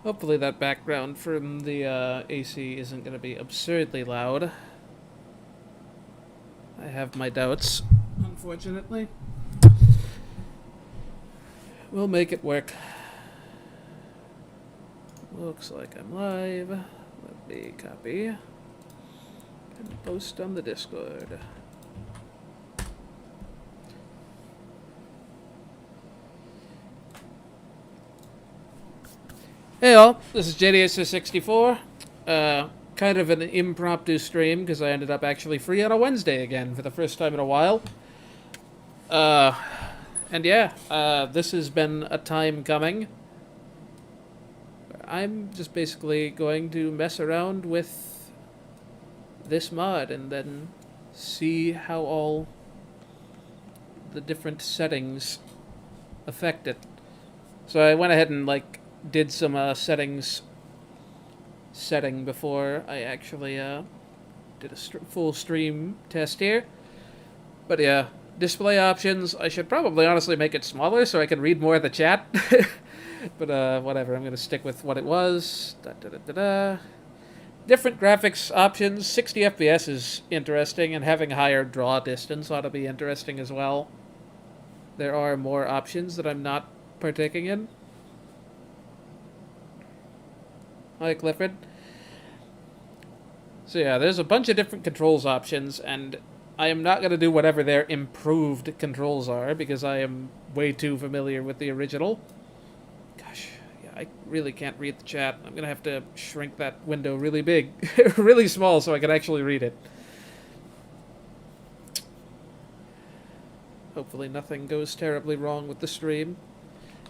Hopefully that background from the AC isn't going to be absurdly loud. I have my doubts, unfortunately. We'll make it work. Looks like I'm live. Let me copy and post on the Discord. Hey all, this is JDS64. Kind of an impromptu stream because I ended up actually free on a Wednesday again for the first time in a while. And yeah, this has been a time coming. I'm just basically going to mess around with this mod and then see how all the different settings affect it. So I went ahead and did some setting before I actually did a full stream test here. But yeah, display options, I should probably honestly make it smaller so I can read more of the chat. But whatever, I'm going to stick with what it was. Different graphics options, 60 FPS is interesting, and having higher draw distance ought to be interesting as well. There are more options that I'm not partaking in. Hi, Clifford. So yeah, there's a bunch of different controls options, and I am not going to do whatever their improved controls are, because I am way too familiar with the original. Gosh, yeah, I really can't read the chat. I'm going to have to shrink that window really big, really small, so I can actually read it. Hopefully nothing goes terribly wrong with the stream.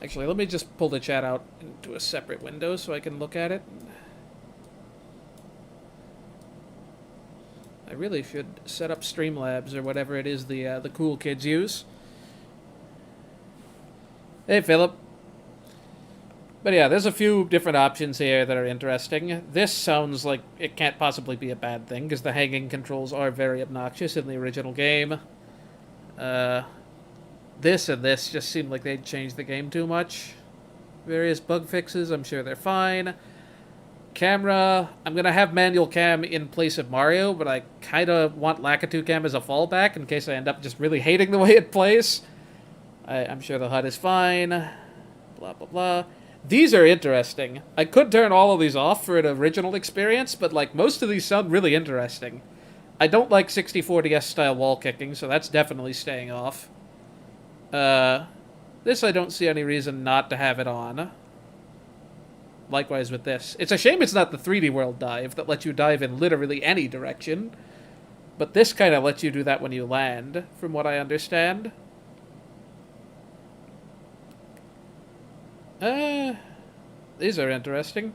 Actually, let me just pull the chat out into a separate window so I can look at it. I really should set up Streamlabs or whatever it is the cool kids use. Hey, Philip. But yeah, there's a few different options here that are interesting. This sounds like it can't possibly be a bad thing, because the hanging controls are very obnoxious in the original game. This and this just seem like they'd change the game too much. Various bug fixes, I'm sure they're fine. Camera, I'm going to have manual cam in place of Mario, but I kind of want Lakitu cam as a fallback in case I end up just really hating the way it plays. I'm sure the HUD is fine. Blah, blah, blah. These are interesting. I could turn all of these off for an original experience, but most of these sound really interesting. I don't like 6040S style wall kicking, so that's definitely staying off. This I don't see any reason not to have it on. Likewise with this. It's a shame it's not the 3D World dive that lets you dive in literally any direction. But this kind of lets you do that when you land, from what I understand. These are interesting.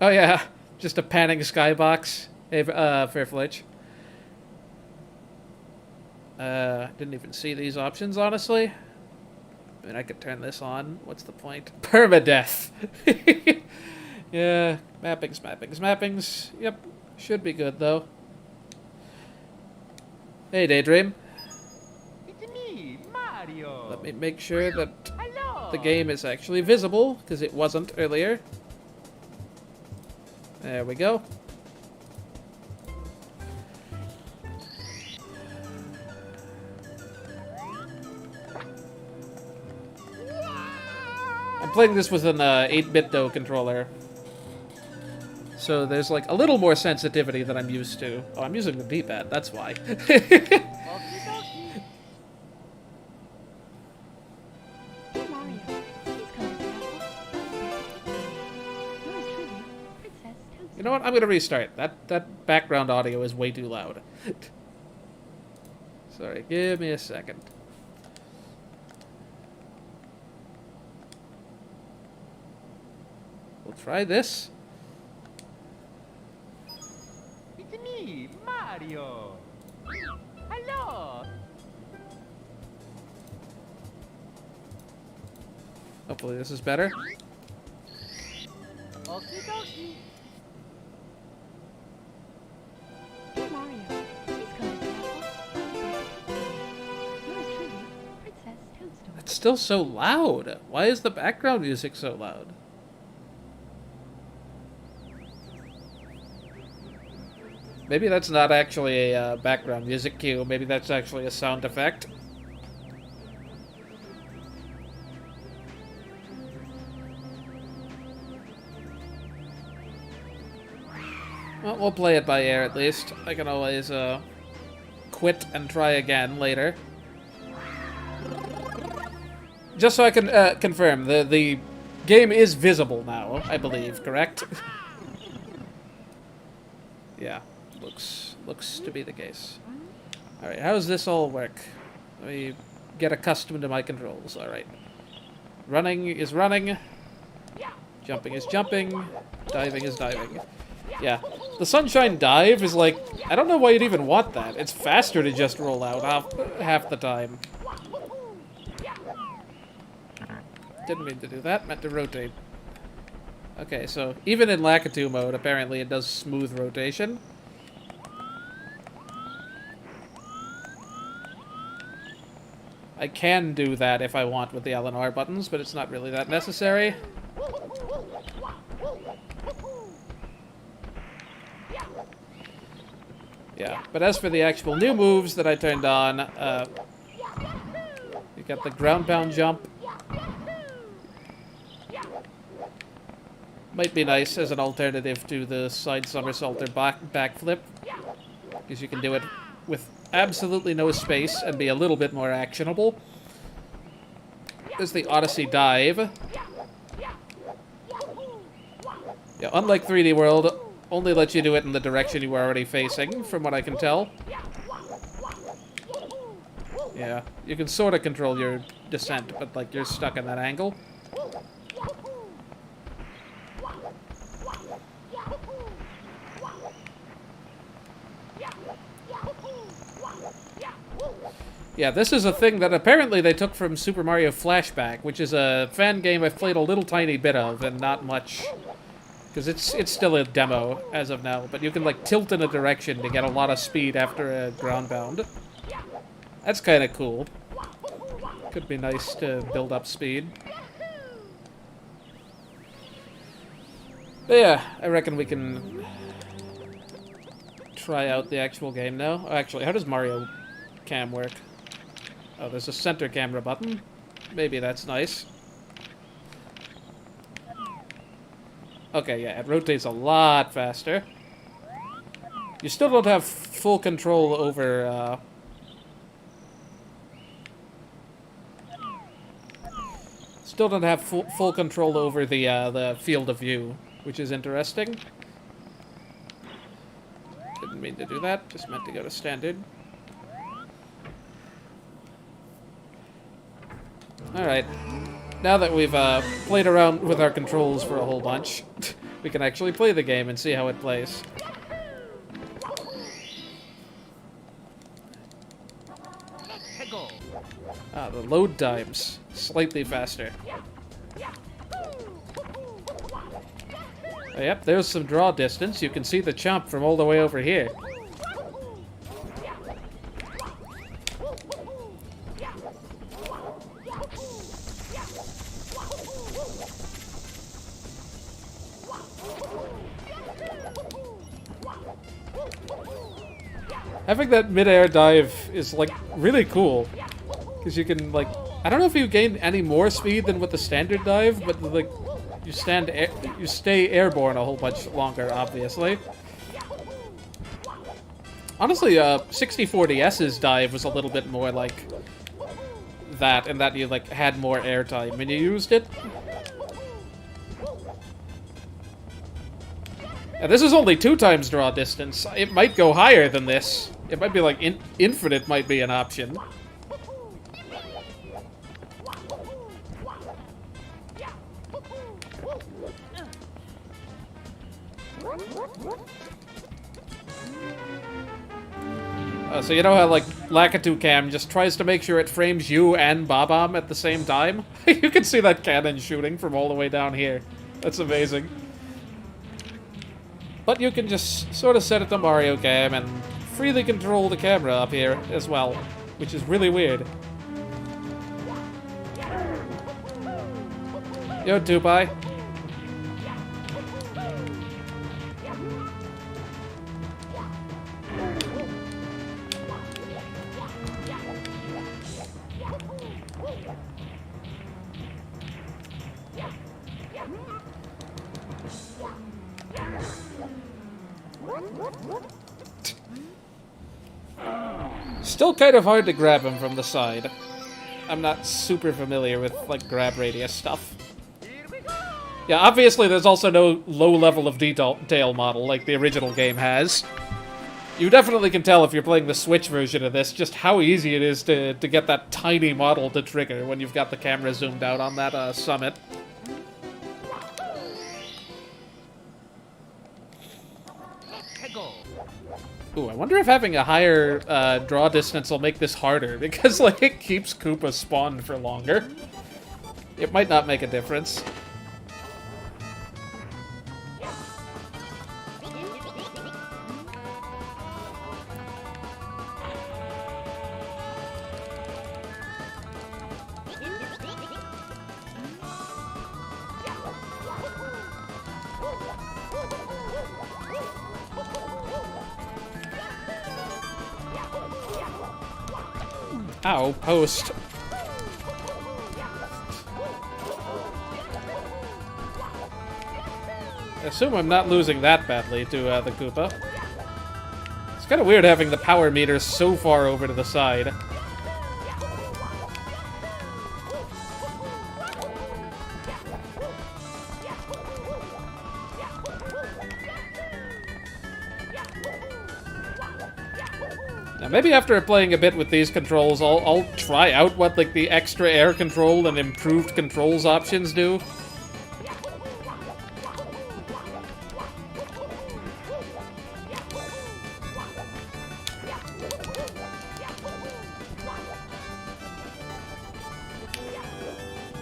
Oh yeah, just a panning skybox. Hey, Fairfletch. Didn't even see these options, honestly. I mean, I could turn this on. What's the point? Permadeath! Yeah, mappings. Yep, should be good, though. Hey, Daydream. It's me, Mario. Let me make sure that Hello. the game is actually visible, because it wasn't earlier. There we go. I'm playing this with an 8-bit though controller. So there's a little more sensitivity than I'm used to. Oh, I'm using the D-pad, that's why. Okie dokie. Hey Mario, please come to the castle. Yours truly, Princess Toadstool. You know what? I'm gonna restart. That background audio is way too loud. Sorry, give me a second. We'll try this. It's me, Mario. Hello. Hopefully this is better. Okie dokie. Hey Mario, please come to the castle. Yours truly, Princess Toadstool. It's still so loud. Why is the background music so loud? Maybe that's not actually a background music cue. Maybe that's actually a sound effect. Well, we'll play it by ear at least. I can always quit and try again later. Just so I can confirm, the game is visible now, I believe, correct? Yeah, looks to be the case. Alright, how does this all work? Let me get accustomed to my controls. Alright. Running is running. Jumping is jumping. Diving is diving. Yeah. The Sunshine Dive is like... I don't know why you'd even want that. It's faster to just roll out half the time. Didn't mean to do that. Meant to rotate. Okay, so even in Lakitu mode, apparently it does smooth rotation. I can do that if I want with the L and R buttons, but it's not really that necessary. Yeah, but as for the actual new moves that I turned on, you got the ground pound jump. Might be nice as an alternative to the side somersault or backflip, because you can do it with absolutely no space and be a little bit more actionable. There's the Odyssey Dive. Yeah, unlike 3D World, only lets you do it in the direction you were already facing, from what I can tell. Yeah, you can sort of control your descent, but like you're stuck in that angle. Yeah, this is a thing that apparently they took from Super Mario Flashback, which is a fan game I've played a little tiny bit of, and not much, because it's still a demo as of now, but you can like tilt in a direction to get a lot of speed after a ground pound. That's kind of cool. Could be nice to build up speed. But yeah, I reckon we can try out the actual game now. Oh, actually, how does Mario Cam work? Oh, there's a center camera button. Maybe that's nice. Okay, yeah, it rotates a lot faster. You still don't have full control over, Still don't have full control over the field of view, which is interesting. Didn't mean to do that, just meant to go to standard. Alright, now that we've played around with our controls for a whole bunch, we can actually play the game and see how it plays. Ah, the load times, slightly faster. Oh, yep, there's some draw distance. You can see the chomp from all the way over here. Having that mid-air dive is, like, really cool. Because you can, like... I don't know if you gain any more speed than with the standard dive, but, like, you stay airborne a whole bunch longer, obviously. Honestly, 64DS's dive was a little bit more like that, in that you, like, had more airtime when you used it. And this is only 2 times draw distance. It might go higher than this. It might be like infinite might be an option. So you know how like Lakitu Cam just tries to make sure it frames you and Bob-omb at the same time? You can see that cannon shooting from all the way down here. That's amazing. But you can just sort of set it to Mario Cam and freely control the camera up here as well, which is really weird. Yo, Tupai. Still kind of hard to grab him from the side. I'm not super familiar with, like, grab radius stuff. Yeah, obviously there's also no low level of detail model like the original game has. You definitely can tell if you're playing the Switch version of this just how easy it is to get that tiny model to trigger when you've got the camera zoomed out on that summit. Ooh, I wonder if having a higher draw distance will make this harder, because, like, it keeps Koopa spawned for longer. It might not make a difference. Ow, post. I assume I'm not losing that badly to the Koopa. It's kind of weird having the power meter so far over to the side. Now, maybe after playing a bit with these controls, I'll try out what, like, the extra air control and improved controls options do.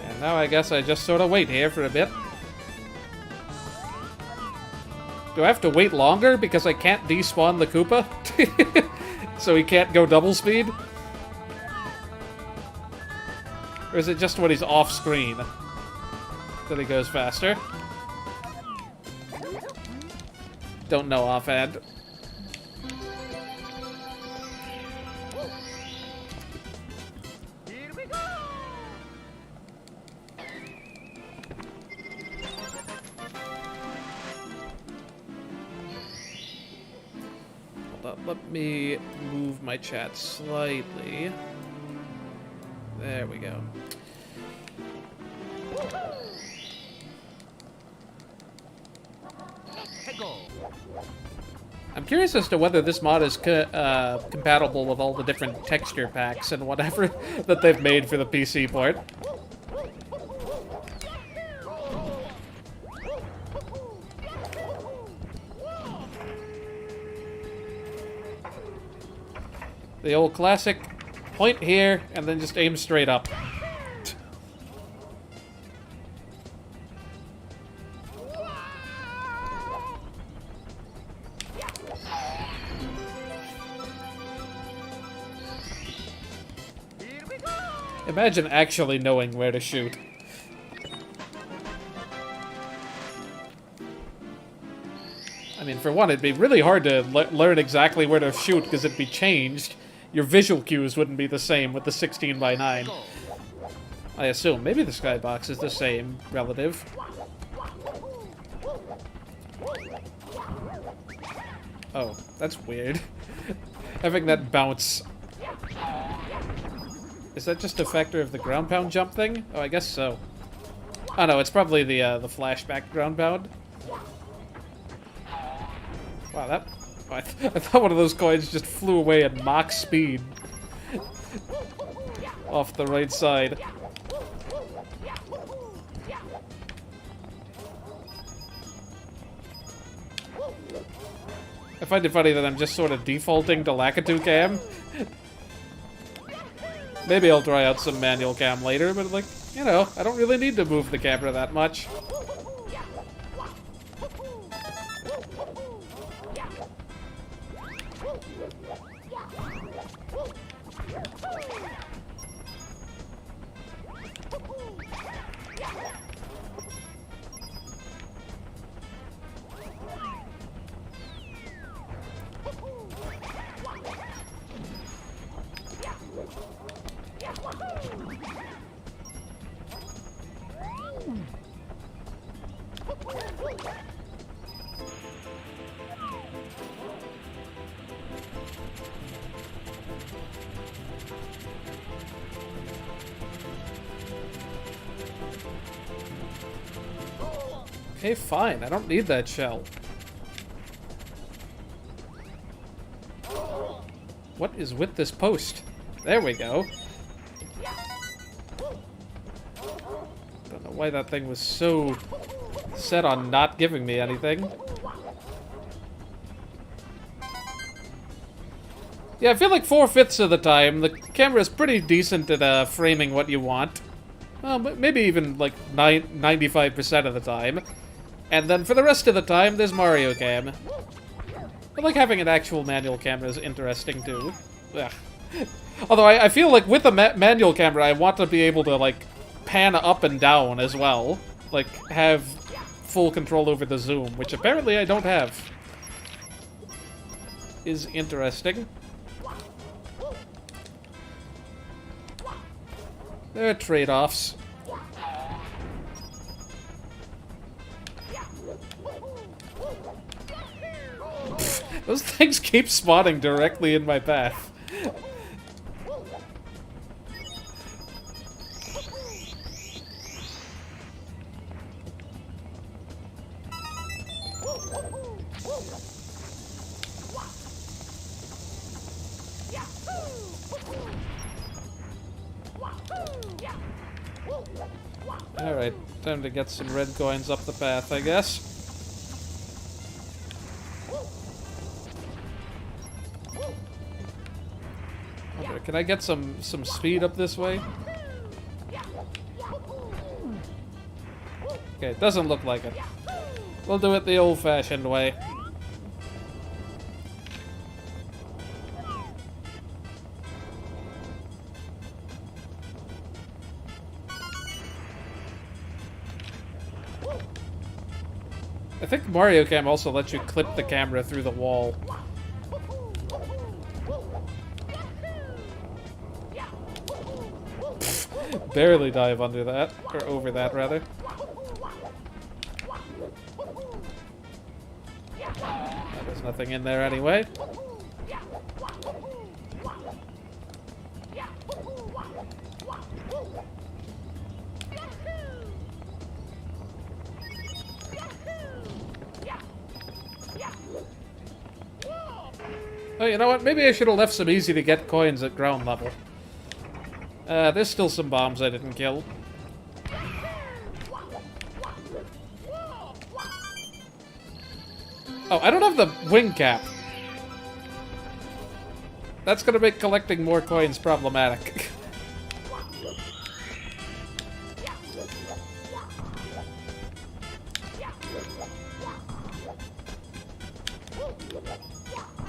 And now I guess I just sort of wait here for a bit. Do I have to wait longer because I can't despawn the Koopa? So he can't go double speed? Or is it just when he's off screen that he goes faster? Don't know offhand. Here we go. Hold up, let me move my chat slightly. There we go. I'm curious as to whether this mod is compatible with all the different texture packs and whatever that they've made for the PC port. The old classic, point here, and then just aim straight up. Imagine actually knowing where to shoot. I mean, for one, it'd be really hard to learn exactly where to shoot because it'd be changed. Your visual cues wouldn't be the same with the 16:9. I assume. Maybe the skybox is the same, relative. Oh, that's weird. Having that bounce. Is that just a factor of the ground pound jump thing? Oh, I guess so. Oh no, it's probably the flashback ground pound. Wow, that... I thought one of those coins just flew away at Mach speed. Off the right side. I find it funny that I'm just sort of defaulting to Lakitu cam. Maybe I'll try out some manual cam later, but, like, you know, I don't really need to move the camera that much. Okay, fine. I don't need that shell. What is with this post? There we go. Don't know why that thing was so set on not giving me anything. Yeah, I feel like 4/5 of the time, the camera's pretty decent at framing what you want. Well, maybe even like 95% of the time. And then for the rest of the time, there's Mario Cam. But like having an actual manual camera is interesting too. Ugh. Although I feel like with a manual camera, I want to be able to like pan up and down as well. Like have full control over the zoom, which apparently I don't have. Is interesting. There are trade-offs. Those things keep spawning directly in my path. Alright, time to get some red coins up the path, I guess. Okay, can I get some speed up this way? Okay, it doesn't look like it. We'll do it the old-fashioned way. I think Mario Cam also lets you clip the camera through the wall. Barely dive under that, or over that, rather. There's nothing in there anyway. Oh, you know what? Maybe I should have left some easy-to-get coins at ground level. There's still some bombs I didn't kill. Oh, I don't have the wing cap. That's gonna make collecting more coins problematic.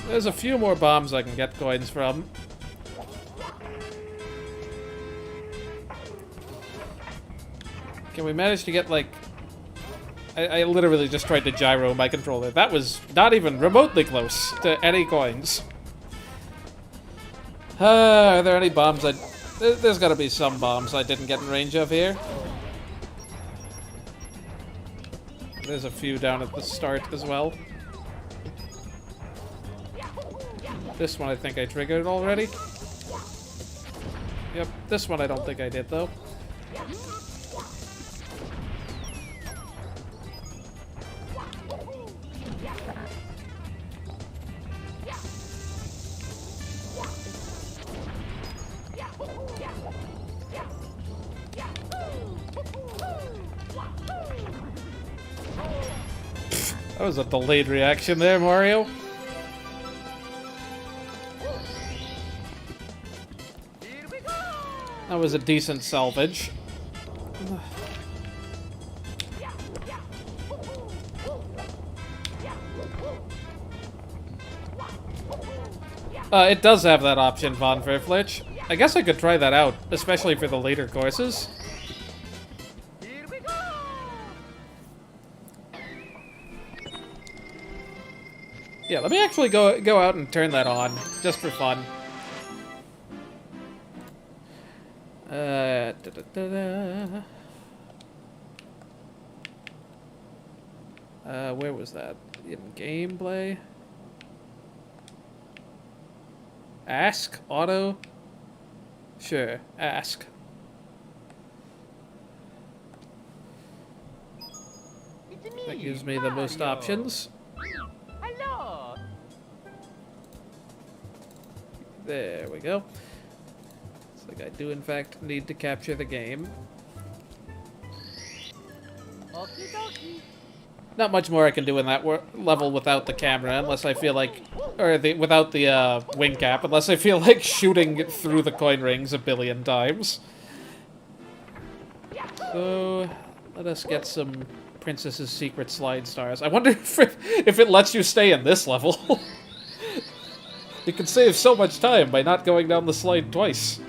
There's a few more bombs I can get coins from. Can we manage to get, like... I literally just tried to gyro my controller. That was not even remotely close to any coins. Are there any bombs there's gotta be some bombs I didn't get in range of here. There's a few down at the start as well. This one I think I triggered already. Yep, this one I don't think I did, though. That was a delayed reaction there, Mario. That was a decent salvage. It does have that option, Von Verflich. I guess I could try that out, especially for the later courses. Yeah, let me actually go out and turn that on, just for fun. Where was that? In gameplay? Ask? Auto? Sure, ask. That gives me the most options. Hello. There we go. Looks like I do in fact need to capture the game. Okie dokie. Not much more I can do in that level without the camera, unless I feel like... Or without the wing cap, unless I feel like shooting through the coin rings a billion times. So, let us get some Princess's Secret slide stars. I wonder if it lets you stay in this level. You can save so much time by not going down the slide twice.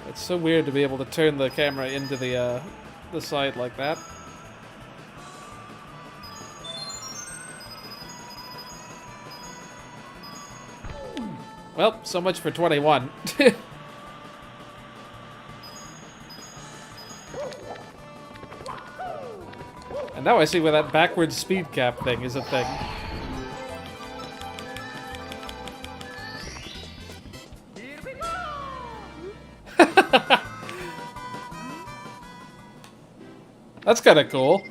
It's so weird to be able to turn the camera into the side like that. Well, so much for 21. And now I see where that backwards speed cap thing is a thing. Here we go. That's kind of cool.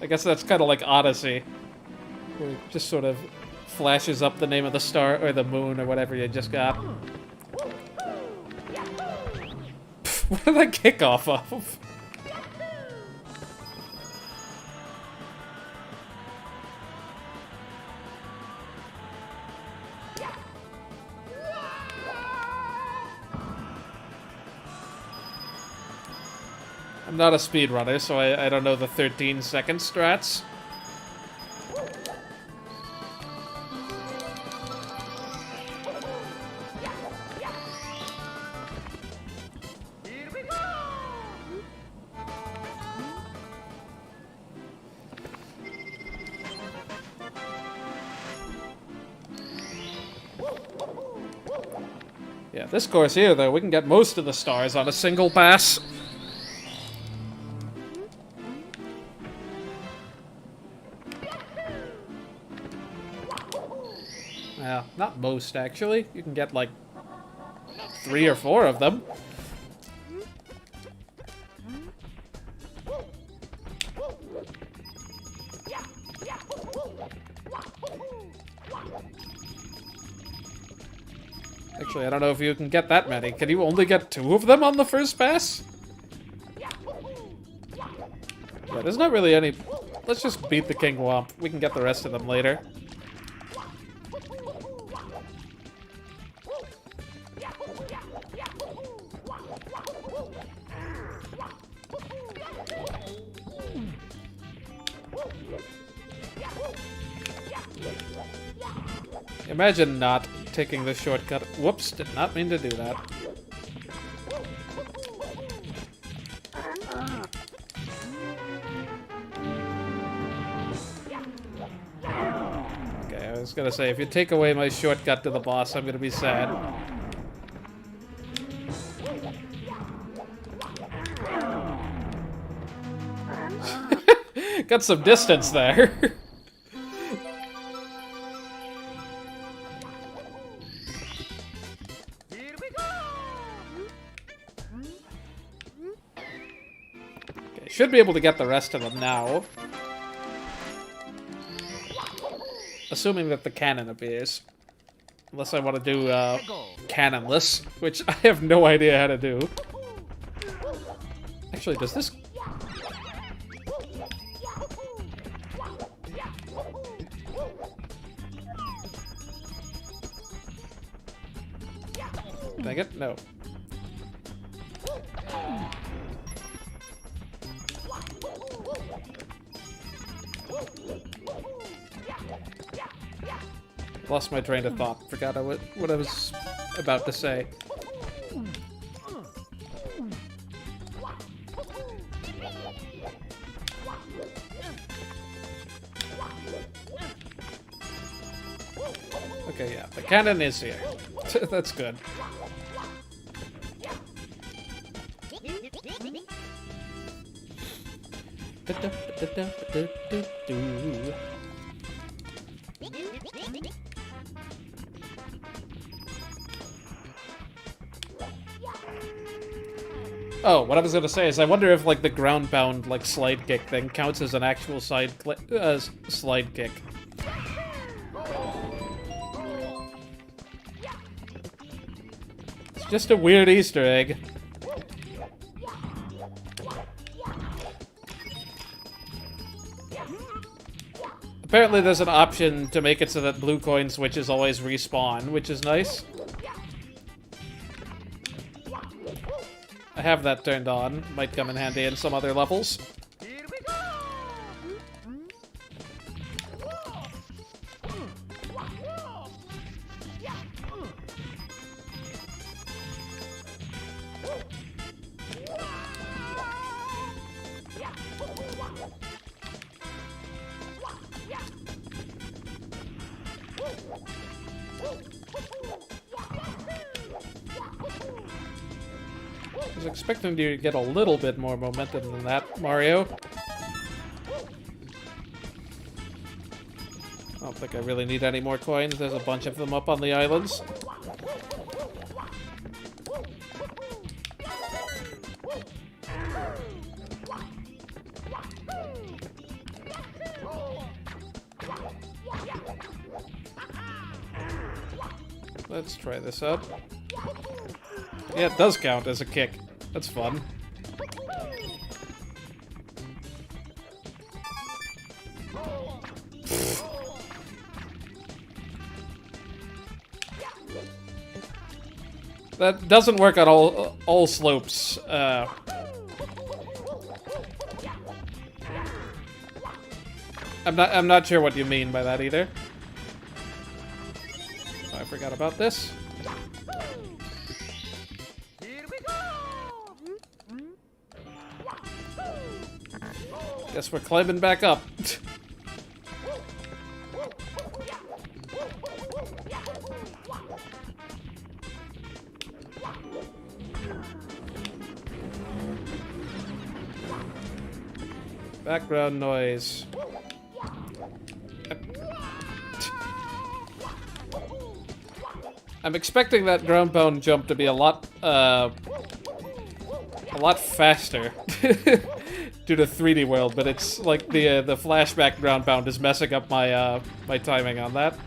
I guess that's kind of like Odyssey, where it just sort of flashes up the name of the star or the moon or whatever you just got. What did I kick off of? I'm not a speedrunner, so I don't know the 13-second strats. Here we go. Yeah, this course here, though, we can get most of the stars on a single pass. Well, not most, actually. You can get, like, 3 or 4 of them. Actually, I don't know if you can get that many. Can you only get 2 of them on the first pass? Yeah, there's not really any... Let's just beat the King Womp. We can get the rest of them later. Imagine not taking the shortcut. Whoops, did not mean to do that. Okay, I was gonna say, if you take away my shortcut to the boss, I'm gonna be sad. Got some distance there. Should be able to get the rest of them now. Assuming that the cannon appears. Unless I want to do cannonless, which I have no idea how to do. Actually, does this... Dang it, no. Lost my train of thought. Forgot what I was about to say. Okay, yeah, the cannon is here. That's good. Oh, what I was gonna say is I wonder if like the ground-bound like slide kick thing counts as an actual slide kick. It's just a weird Easter egg. Apparently there's an option to make it so that blue coin switches always respawn, which is nice. I have that turned on. Might come in handy in some other levels. Here we go! I was expecting you to get a little bit more momentum than that, Mario. I don't think I really need any more coins. There's a bunch of them up on the islands. Let's try this out. Yeah, it does count as a kick. That's fun. That doesn't work on all slopes. I'm not sure what you mean by that either. Oh, I forgot about this. Here we go! Guess we're climbing back up. Background noise. I'm expecting that ground pound jump to be a lot faster due to 3D World, but it's like the flashback ground pound is messing up my my timing on that.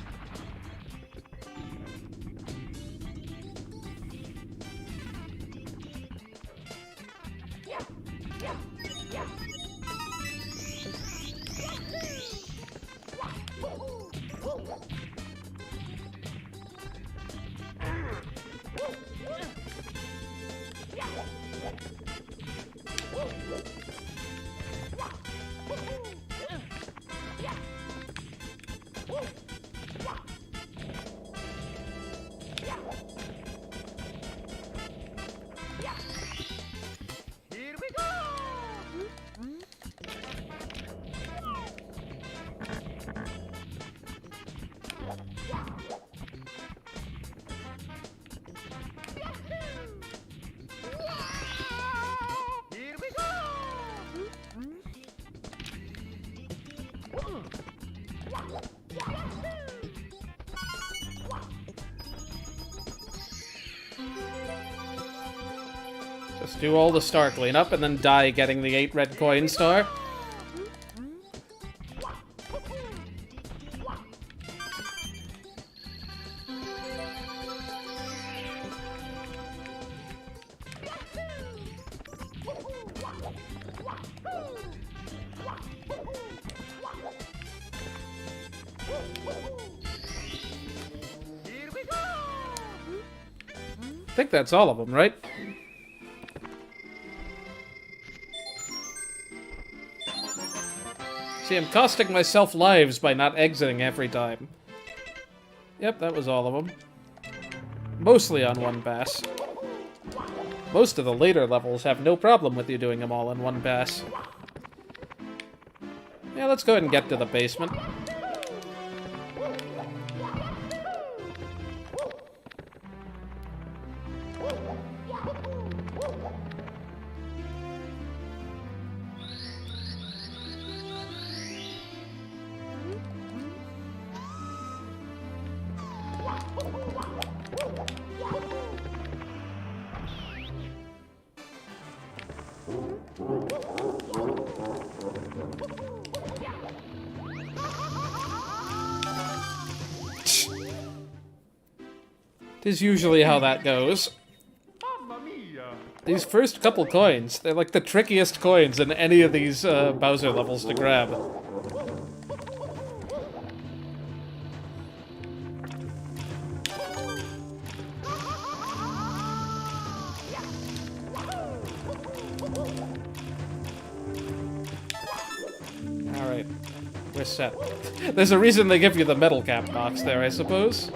Here we go! Here we go! Just do all the star cleanup and then die getting the 8 red coin star. Here we go! I think that's all of them, right? See, I'm costing myself lives by not exiting every time. Yep, that was all of them. Mostly on one pass. Most of the later levels have no problem with you doing them all in one pass. Yeah, let's go ahead and get to the basement. 'Tis usually how that goes. Mamma mia! These first couple coins, they're like the trickiest coins in any of these Bowser levels to grab. Alright, we're set. There's a reason they give you the metal cap box there, I suppose.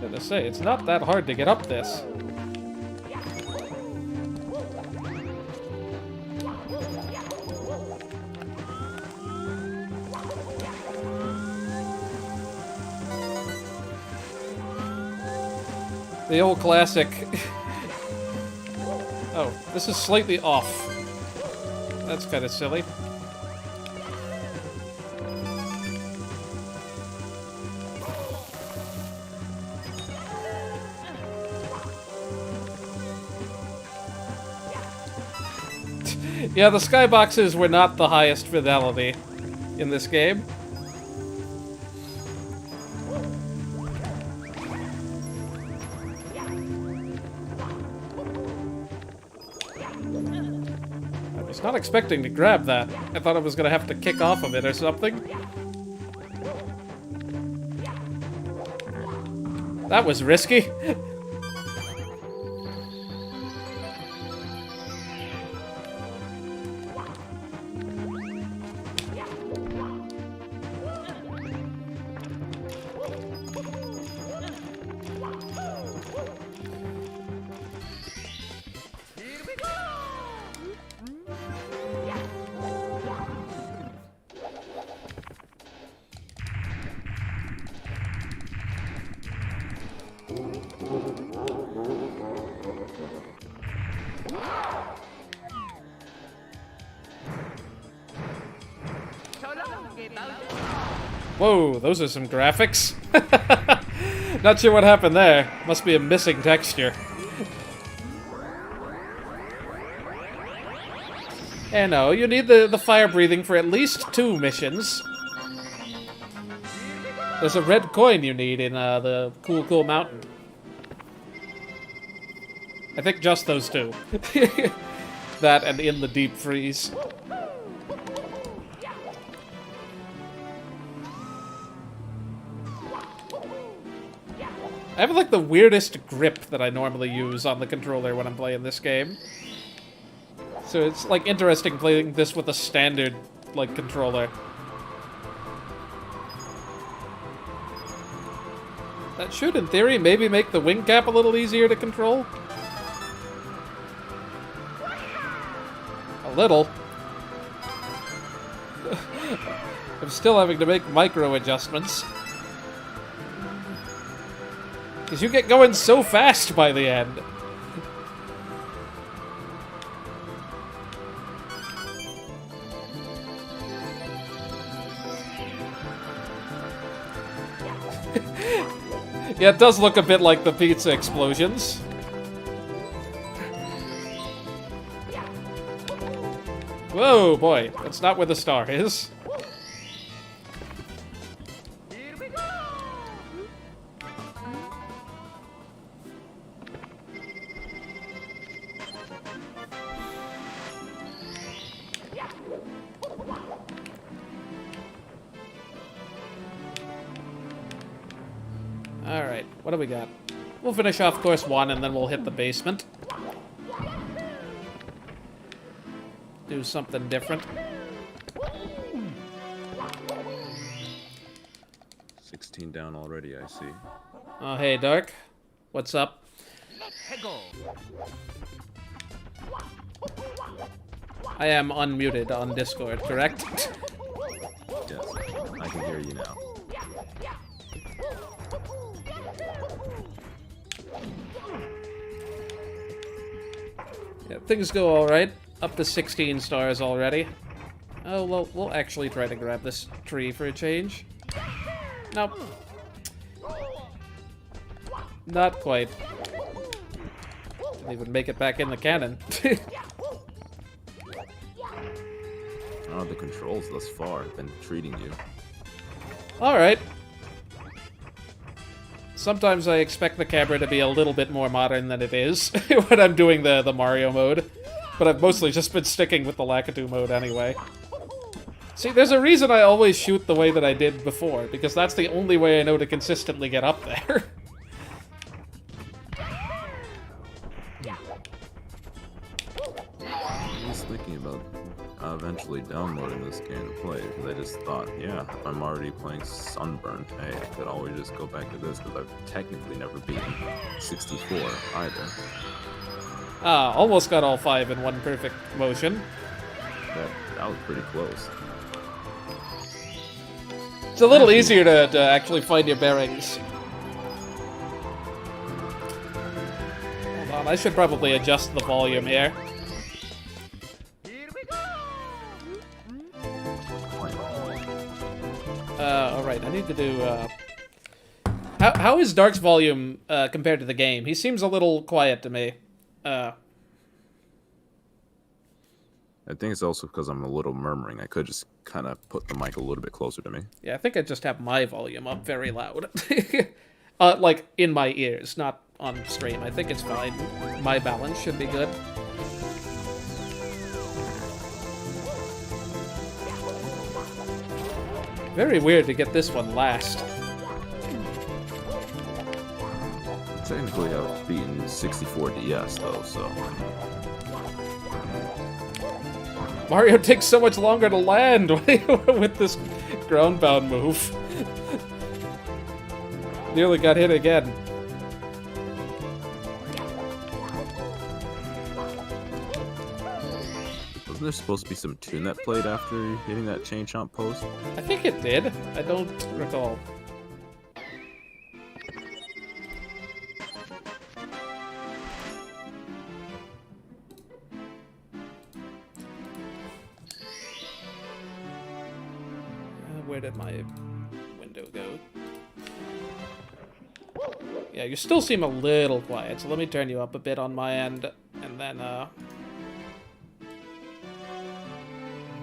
Gonna say, it's not that hard to get up this. The old classic. Oh, this is slightly off. That's kind of silly. Yeah, the skyboxes were not the highest fidelity in this game. I was not expecting to grab that. I thought I was gonna have to kick off of it or something. That was risky. Whoa, those are some graphics. Not sure what happened there. Must be a missing texture. And no, you need the fire breathing for at least 2 missions. There's a red coin you need in the Cool Mountain. I think just those 2. That and in the deep freeze. I have like the weirdest grip that I normally use on the controller when I'm playing this game. So it's like interesting playing this with a standard like controller. That should, in theory, maybe make the wing cap a little easier to control. A little. I'm still having to make micro adjustments. Because you get going so fast by the end. Yeah, it does look a bit like the pizza explosions. Whoa, boy. That's not where the star is. Here we go! Alright, what do we got? We'll finish off course 1 and then we'll hit the basement. Do something different. 16 down already, I see. Oh, hey, Dark. What's up? Let's go! I am unmuted on Discord, correct? Yes, I can hear you now. Yeah, things go alright. Up to 16 stars already. Oh, well, we'll actually try to grab this tree for a change. Nope. Not quite. Didn't even make it back in the cannon. Oh, the controls thus far have been treating you. Alright. Sometimes I expect the camera to be a little bit more modern than it is when I'm doing the Mario mode. But I've mostly just been sticking with the Lakitu mode anyway. See, there's a reason I always shoot the way that I did before, because that's the only way I know to consistently get up there. I was thinking about eventually downloading this game to play, because I just thought, yeah, if I'm already playing Sunburn, hey, I could always just go back to this, because I've technically never beaten 64 either. Ah, almost got all 5 in one perfect motion. That was pretty close. It's a little easier to actually find your bearings. Hold on, I should probably adjust the volume here. Here we go. Alright, I need to do, How is Dark's volume, compared to the game? He seems a little quiet to me. I think it's also because I'm a little murmuring. I could just kind of put the mic a little bit closer to me. Yeah, I think I just have my volume up very loud. Like, in my ears, not on stream. I think it's fine. My balance should be good. Very weird to get this one last. Technically, I've beaten 64 DS though, so Mario takes so much longer to land with this ground-bound move. Nearly got hit again. wasn't there supposed to be some tune that played after hitting that chain chomp post? I think it did. I don't recall. Where did my window go? Yeah, you still seem a little quiet, so let me turn you up a bit on my end, and then,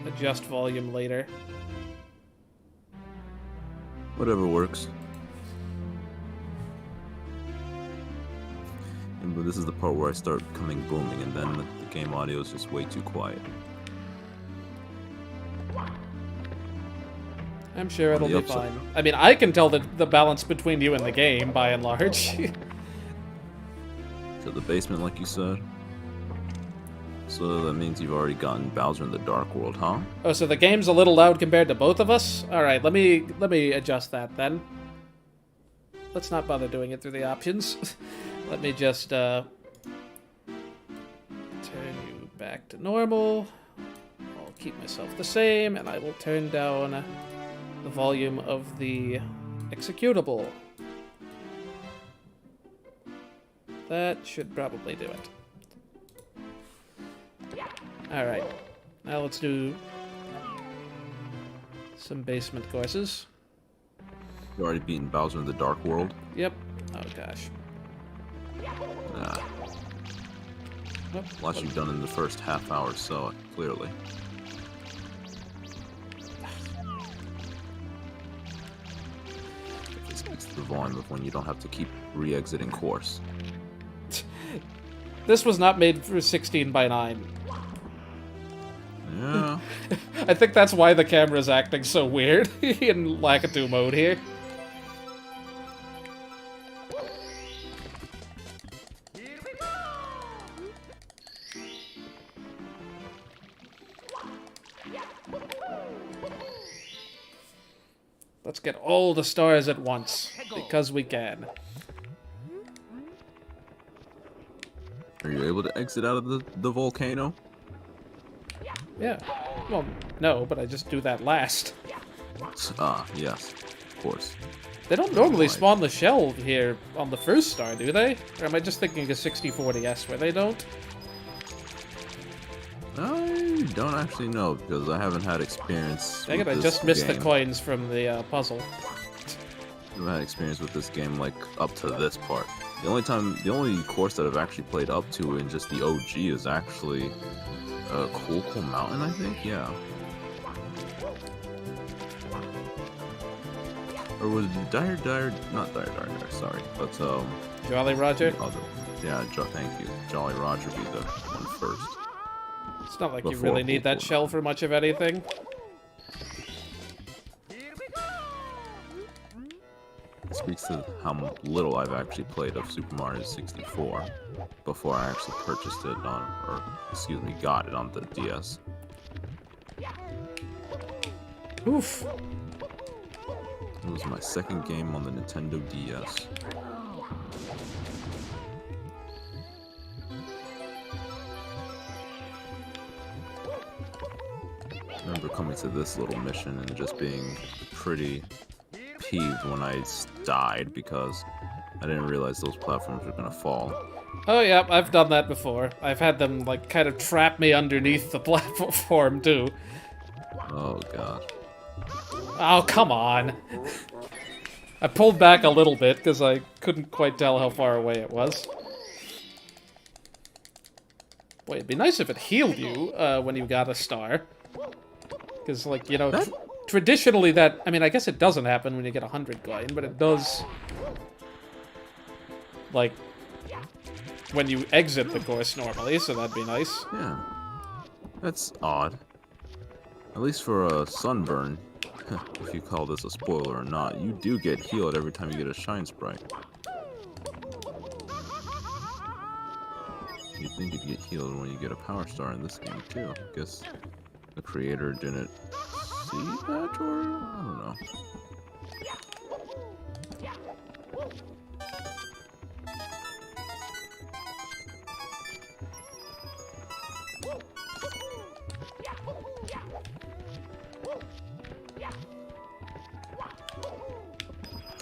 adjust volume later. Whatever works. But this is the part where I start becoming booming, and then the game audio is just way too quiet. I'm sure it'll the be upside. fine. I mean, I can tell the balance between you and the game, by and large. So the basement, like you said. So that means you've already gotten Bowser in the Dark World, huh? Oh, so the game's a little loud compared to both of us? Alright, let me adjust that then. Let's not bother doing it through the options. Let me just, turn you back to normal. I'll keep myself the same, and I will turn down the volume of the executable. That should probably do it. Alright, now let's do some basement courses. You already beaten Bowser in the Dark World? Yep. Oh gosh. Nah. Oh, Lots you've done in the first half hour, so clearly. It speaks to the volume of when you don't have to keep re-exiting course. This was not made for 16 by 9. Yeah. I think that's why the camera's acting so weird in Lakitu mode here. Here we go. Let's get all the stars at once, because we can. Are you able to exit out of the volcano? Yeah. Well, no, but I just do that last. Ah, yes. Of course. They don't normally spawn the shell here on the first star, do they? Or am I just thinking of 6040S where they don't? I don't actually know, because I haven't had experience Dang it, with I this just missed the game. coins from the puzzle. I haven't had experience with this game, like, up to this part. The only course that I've actually played up to in just the OG is actually Cool Mountain, I think. Yeah. Or was it not Dire, sorry, but Jolly Roger? the other. Yeah, thank you. Jolly Roger be the one first. It's not like you Before really need that Cool shell for much of anything. Here we go. It speaks to how little I've actually played of Super Mario 64 before I actually purchased it got it on the DS. Oof. It was my second game on the Nintendo DS. I remember coming to this little mission and just being pretty peeved when I died because I didn't realize those platforms were gonna fall. Oh yeah, I've done that before. I've had them like kind of trap me underneath the platform too. Oh god. Oh, come on. I pulled back a little bit because I couldn't quite tell how far away it was. Boy, it'd be nice if it healed you when you got a star. Because, like, you know, traditionally that... I mean, I guess it doesn't happen when you get 100 coin, but it does... Like, when you exit the course normally, so that'd be nice. Yeah. That's odd. At least for a sunburn, if you call this a spoiler or not, you do get healed every time you get a shine sprite. You'd think you'd get healed when you get a power star in this game too. I guess the creator didn't see that, or I don't know.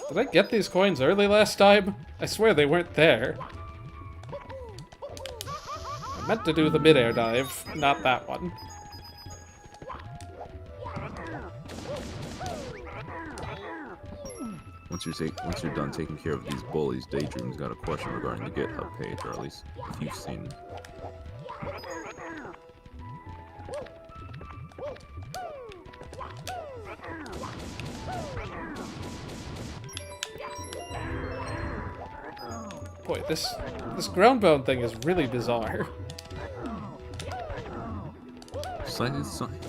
Did I get these coins early last time? I swear they weren't there. I meant to do the mid-air dive, not that one. Once you're done taking care of these bullies, Daydream's got a question regarding the GitHub page, or at least if you've seen it. Boy, this groundbound thing is really bizarre. It's like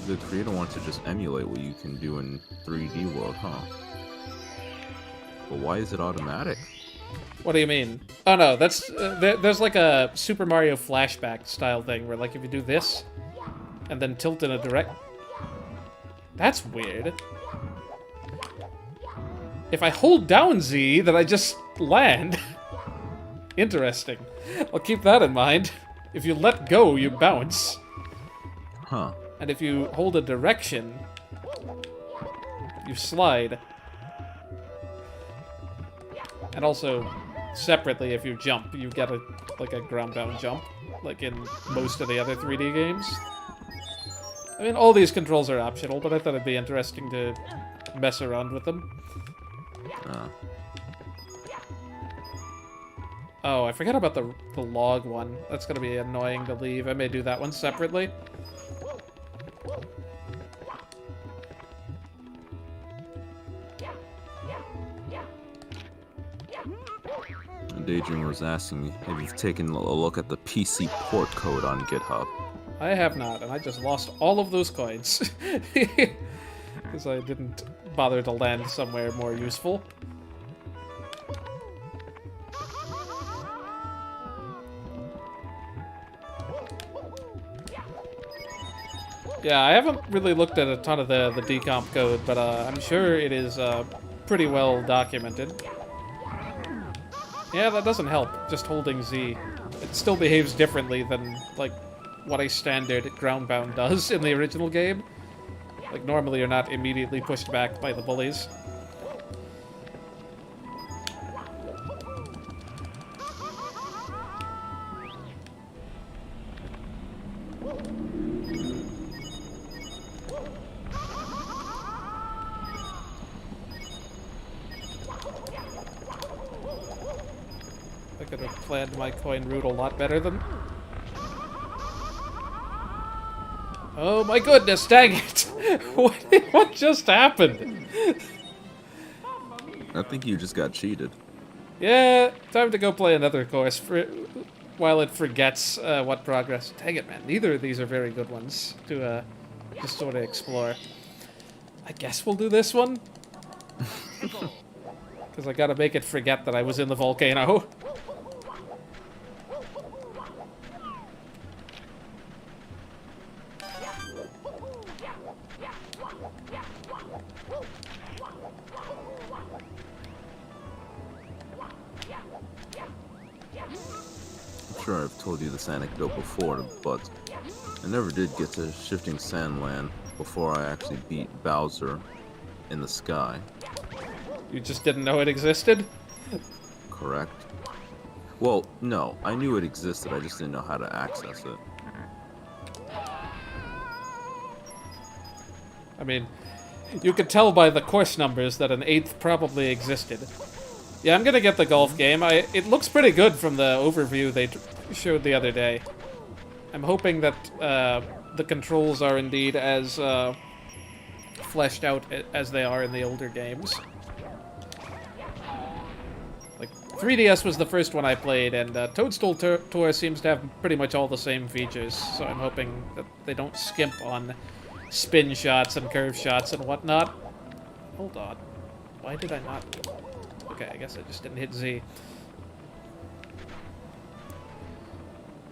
the creator wants to just emulate what you can do in 3D world, huh? But why is it automatic? What do you mean? Oh no, that's there's like a Super Mario flashback style thing where like if you do this and then tilt in a direct... That's weird. If I hold down Z, then I just land. Interesting. I'll keep that in mind. If you let go, you bounce. Huh. And if you hold a direction, you slide. And also, separately, if you jump, you get a ground-bound jump, like in most of the other 3D games. I mean, all these controls are optional, but I thought it'd be interesting to mess around with them. Oh, I forgot about the log one. That's gonna be annoying to leave. I may do that one separately. Daydream was asking if you've taken a look at the PC port code on GitHub. I have not, and I just lost all of those coins. Because I didn't bother to land somewhere more useful. Yeah, I haven't really looked at a ton of the decomp code, but I'm sure it is pretty well documented. Yeah, that doesn't help, just holding Z. It still behaves differently than, like, what a standard groundbound does in the original game. Like, normally you're not immediately pushed back by the bullies. could have planned my coin route a lot better than... Oh my goodness, dang it! What just happened? I think you just got cheated. Yeah, time to go play another course while it forgets what progress. Dang it, man. Neither of these are very good ones to just sort of explore. I guess we'll do this one. Because I gotta make it forget that I was in the volcano. I'm sure I've told you this anecdote before, but I never did get to Shifting Sandland before I actually beat Bowser in the sky. You just didn't know it existed? Correct? Well, no, I knew it existed, I just didn't know how to access it. I mean, you could tell by the course numbers that an 8th probably existed. Yeah, I'm gonna get the golf game. It looks pretty good from the overview they showed the other day. I'm hoping that the controls are indeed as fleshed out as they are in the older games. Like, 3DS was the first one I played, and Toadstool Tour seems to have pretty much all the same features, so I'm hoping that they don't skimp on spin shots and curve shots and whatnot. Hold on. Why did I not... Okay, I guess I just didn't hit Z.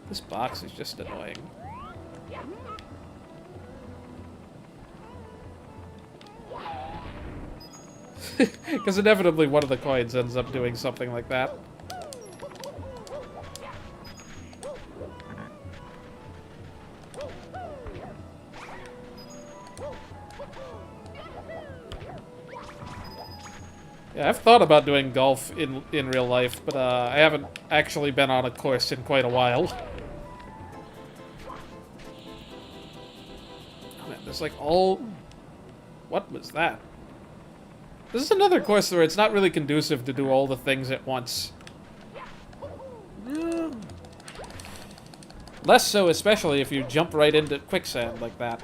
This box is just annoying. Because inevitably one of the coins ends up doing something like that. Yeah, I've thought about doing golf in real life, but I haven't actually been on a course in quite a while. Oh, man, there's like all... What was that? This is another course where it's not really conducive to do all the things at once. Yeah. Less so, especially if you jump right into quicksand like that.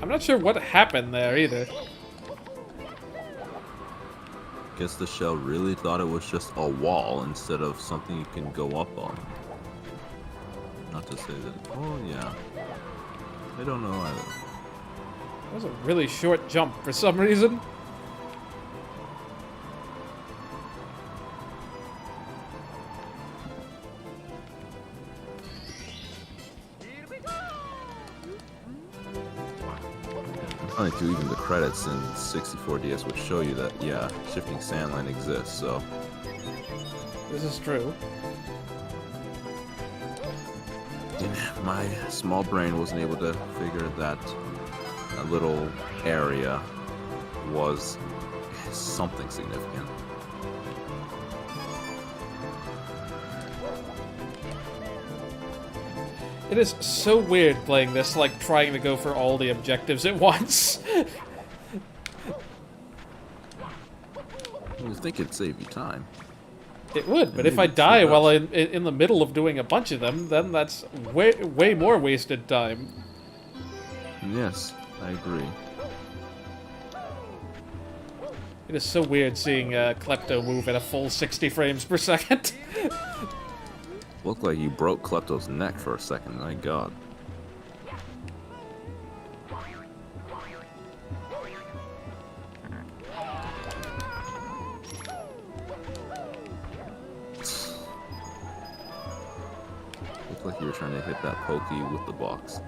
I'm not sure what happened there either. Guess the shell really thought it was just a wall instead of something you can go up on. Not to say that... Oh, yeah. I don't know either. That was a really short jump for some reason. Funny too, even the credits in 64DS would show you that, yeah, Shifting Sandland exists, so... This is true. My small brain wasn't able to figure that a little area was something significant. It is so weird playing this, like trying to go for all the objectives at once. You think it'd save you time. It would, but Maybe if I it die does. while in the middle of doing a bunch of them, then that's way more wasted time. Yes, I agree. It is so weird seeing Klepto move at a full 60 frames per second. Looked like you broke Klepto's neck for a second, my god. Looked like you were trying to hit that pokey with the box.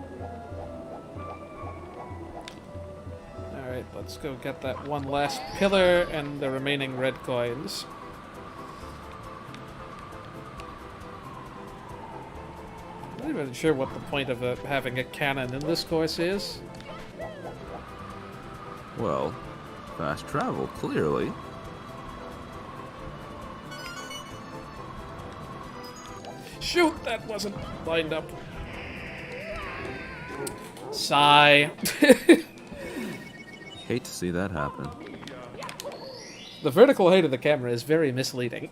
Alright, let's go get that one last pillar and the remaining red coins. I'm not even sure what the point of having a cannon in this course is. Well, fast travel, clearly. Shoot, that wasn't lined up. Sigh. Hate to see that happen. The vertical height of the camera is very misleading.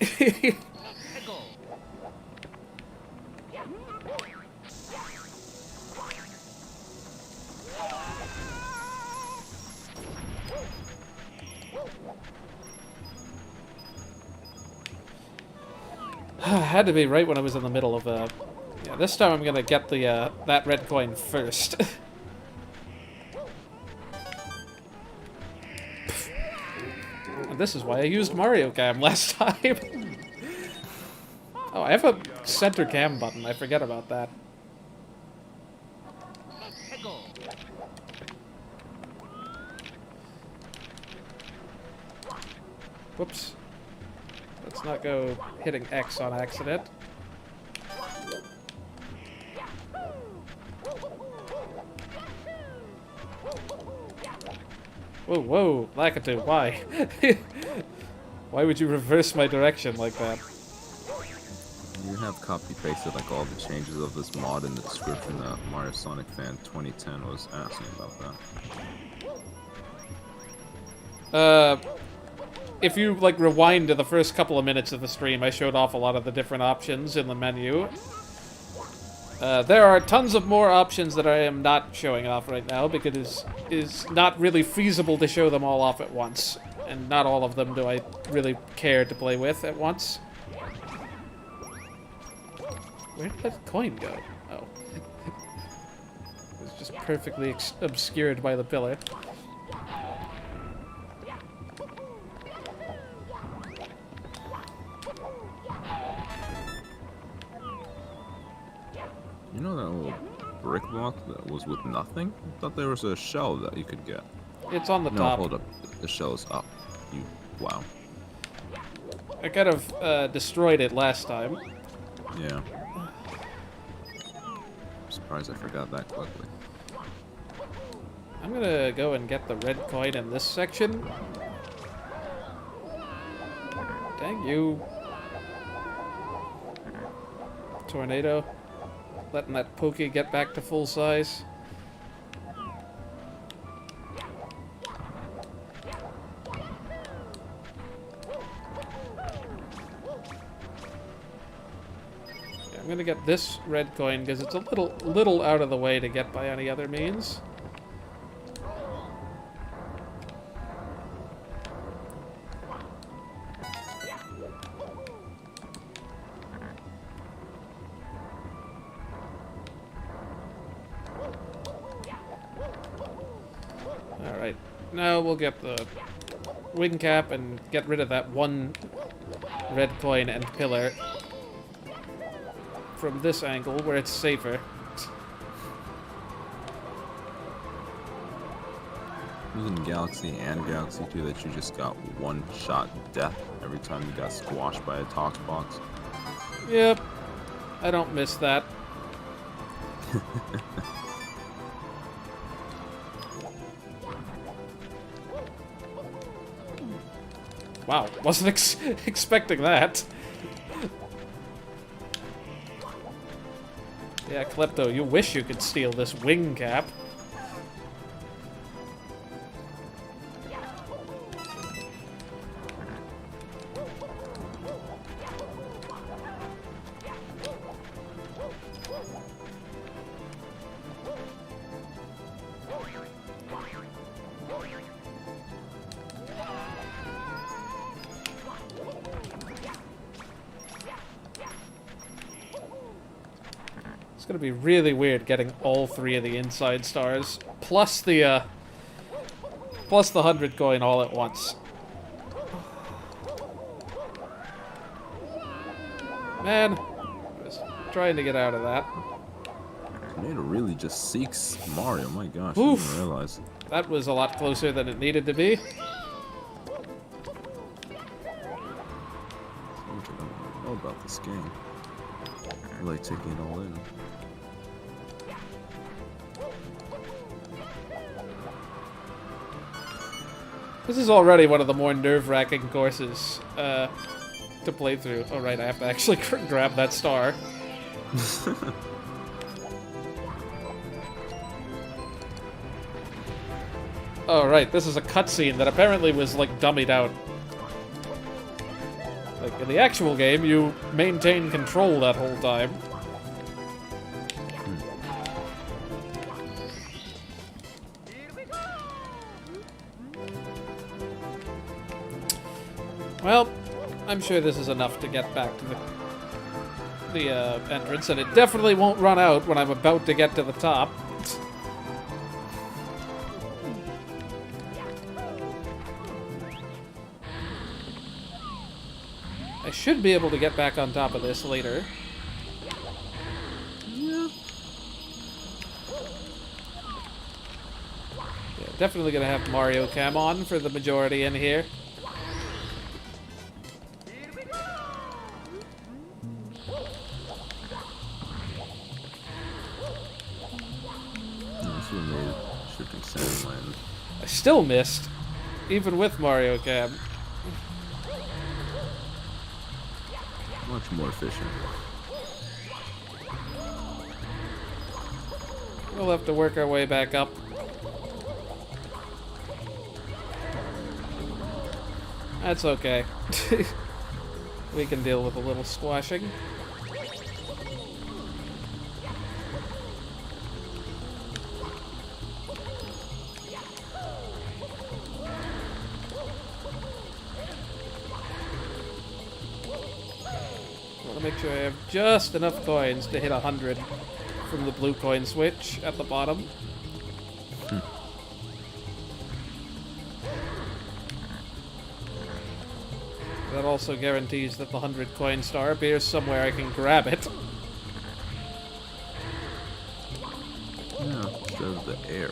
Had to be right when I was in the middle of yeah, this time I'm gonna get the that red coin first. And this is why I used Mario Cam last time. Oh, I have a center cam button. I forget about that. Whoops. Let's not go hitting X on accident. Whoa, whoa, Lakitu, why? Why would you reverse my direction like that? You have copy-pasted like all the changes of this mod in the description that Mario Sonic Fan 2010 was asking about that. If you, like, rewind to the first couple of minutes of the stream, I showed off a lot of the different options in the menu. There are tons of more options that I am not showing off right now because it is not really feasible to show them all off at once. And not all of them do I really care to play with at once. Where did that coin go? Oh. It was just perfectly obscured by the pillar. You know that little brick block that was with nothing? I thought there was a shell that you could get. It's on the No, top. hold up. The shell is up. You, wow. I kind of destroyed it last time. Yeah. I'm surprised I forgot that quickly. I'm gonna go and get the red coin in this section. Dang you. Tornado. Letting that Pokey get back to full size. Yeah, I'm gonna get this red coin because it's a little out of the way to get by any other means. Alright, now we'll get the wing cap and get rid of that one red coin and pillar from this angle where it's safer. It was in Galaxy and Galaxy 2 that you just got one-shot death every time you got squashed by a Tox box. Yep, I don't miss that. Wow, wasn't expecting that. Yeah, Klepto, you wish you could steal this wing cap. It's gonna be really weird getting all three of the inside stars, plus the 100 coin all at once. Man, I was trying to get out of that. Tornado really just seeks Mario, my gosh, I Oof. didn't realize. That was a lot closer than it needed to be. So much I don't know about this game. I like taking it all in. This is already one of the more nerve-wracking courses to play through. Oh right, I have to actually grab that star. Oh right, this is a cutscene that apparently was like dummied out. In the actual game, you maintain control that whole time. Well, I'm sure this is enough to get back to the entrance, and it definitely won't run out when I'm about to get to the top. I should be able to get back on top of this later. Yeah, definitely gonna have Mario Cam on for the majority in here. Shifting Sandland. I still missed, even with Mario Cam. Much more efficient. We'll have to work our way back up. That's okay. We can deal with a little squashing. Make sure I have just enough coins to hit 100 from the blue coin switch at the bottom. That also guarantees that the 100 coin star appears somewhere I can grab it. Yeah, instead of the air.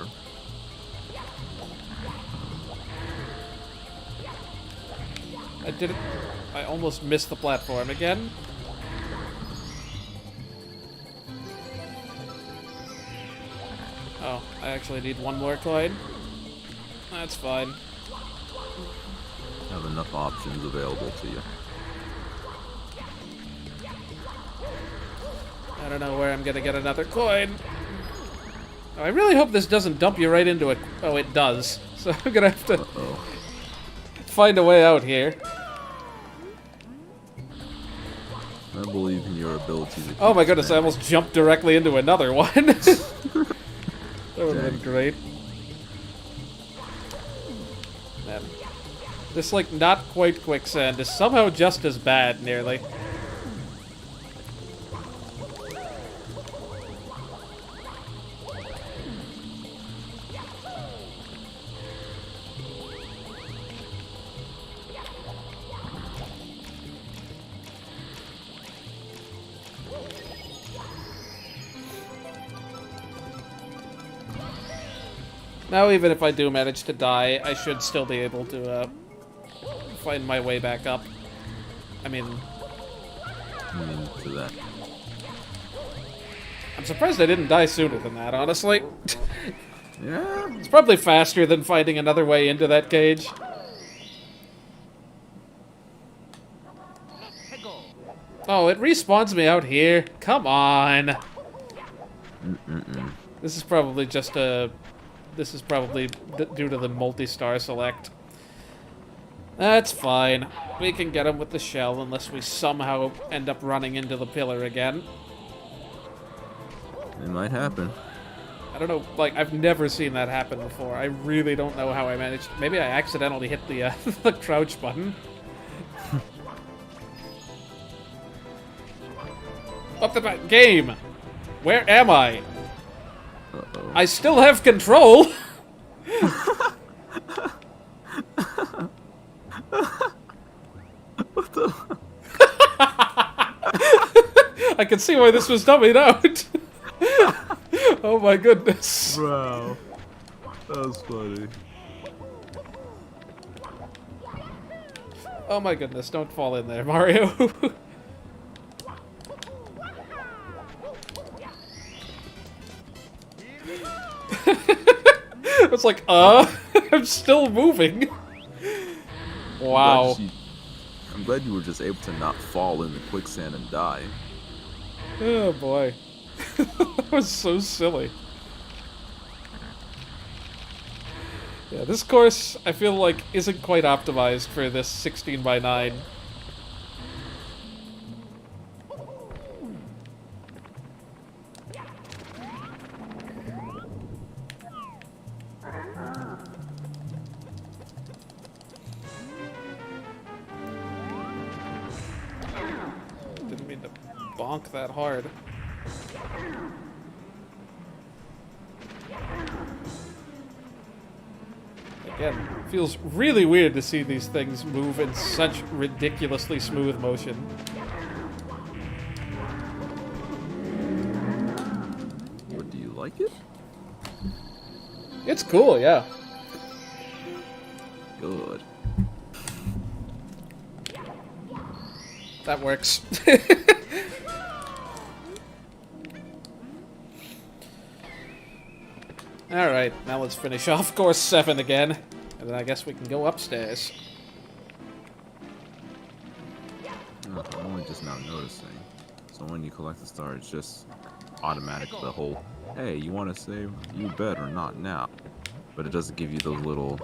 I did it. I almost missed the platform again. Oh, I actually need one more coin. That's fine. Have enough options available to you. I don't know where I'm gonna get another coin. Oh, I really hope this doesn't dump you right into it. Oh, it does. So I'm gonna have to find a way out here. I believe in your ability to. Oh my goodness, I almost jumped directly into another one. That would have been great. Man. This, like, not quite quicksand is somehow just as bad, nearly. Now, even if I do manage to die, I should still be able to find my way back up. I mean, to that. I'm surprised I didn't die sooner than that, honestly. Yeah. It's probably faster than finding another way into that cage. Oh, it respawns me out here. Come on. This is probably just a... This is probably due to the multi-star select. That's fine. We can get him with the shell unless we somehow end up running into the pillar again. It might happen. I don't know, like, I've never seen that happen before. I really don't know how I managed. Maybe I accidentally hit the, the crouch button. What the game? Where am I? Uh-oh. I still have control! What the? I can see why this was dummied out. Oh my goodness. Wow. That was funny. Oh my goodness, don't fall in there, Mario. It's like, I'm still moving. Wow. I'm glad you were just able to not fall in the quicksand and die. Oh boy. That was so silly. Yeah, this course, I feel like, isn't quite optimized for this 16 by 9. bonk that hard. Again, feels really weird to see these things move in such ridiculously smooth motion. But do you like it? It's cool, yeah. Good. That works. Alright, now let's finish off course 7 again. And then I guess we can go upstairs. I'm only just now noticing. So when you collect the star, it's just automatic, the whole, hey, you want to save? You bet, or not now. But it doesn't give you those little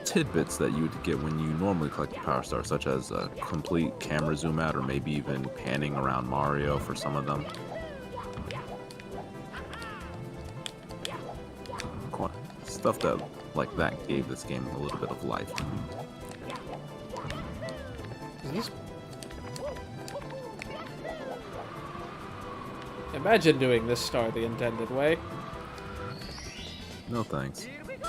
tidbits that you would get when you normally collect a power star, such as a complete camera zoom out, or maybe even panning around Mario for some of them. Stuff that, like that, gave this game a little bit of life. Imagine doing this star the intended way. No thanks. Here we go.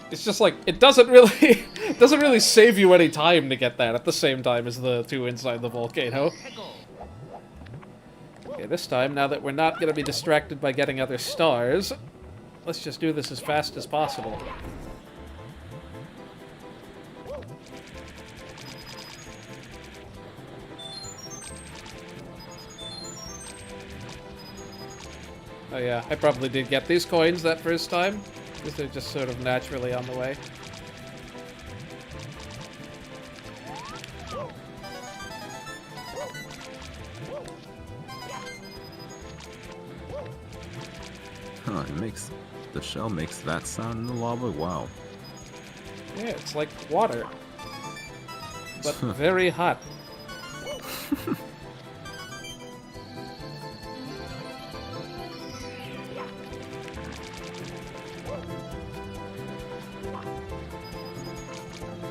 It's just like, it doesn't really save you any time to get that at the same time as the two inside the volcano. Okay, this time, now that we're not going to be distracted by getting other stars, let's just do this as fast as possible. Oh yeah, I probably did get these coins that first time, because they're just sort of naturally on the way. Huh, the shell makes that sound in the lava? Wow. Yeah, it's like water, but very hot.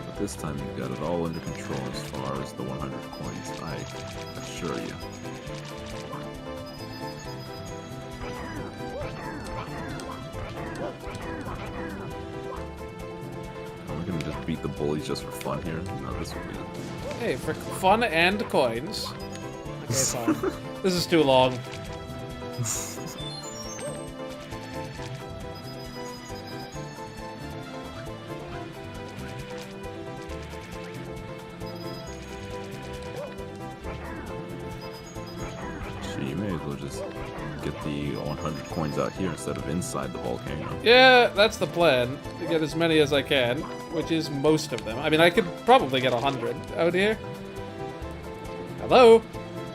But this time you've got it all under control as far as the 100 coins, I assure you. Are we gonna just beat the bullies just for fun here? No, this will be it. Hey, for fun and coins. Okay, fine. This is too long. So you may as well just get the 100 coins out here instead of inside the volcano. Yeah, that's the plan. To get as many as I can, which is most of them. I mean, I could probably get 100 out here. Hello?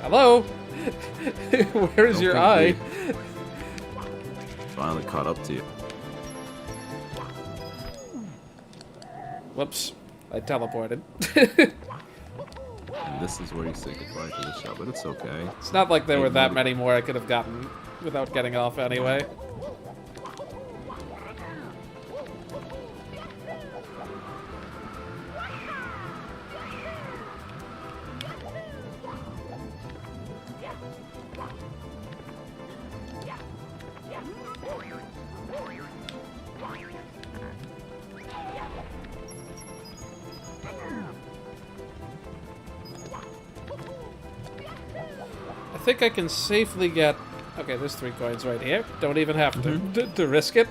Hello? Where is your eye? Finally caught up to you. Whoops. I teleported. And this is where you say goodbye to the shell, but it's okay. It's not like there were that many more I could have gotten without getting off anyway. I think I can safely get... Okay, there's 3 coins right here. Don't even have to risk it.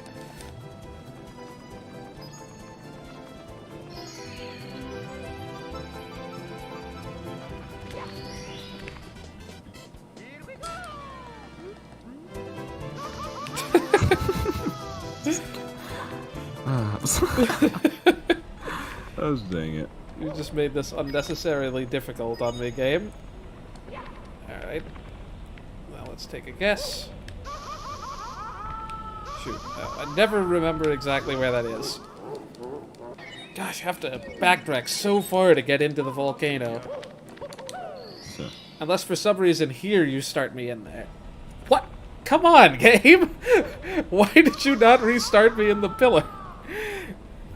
Oh, dang it. You just made this unnecessarily difficult on the game. Alright. Now let's take a guess. Shoot. I never remember exactly where that is. Gosh, I have to backtrack so far to get into the volcano. So, Unless for some reason here you start me in there. What? Come on, game! Why did you not restart me in the pillar?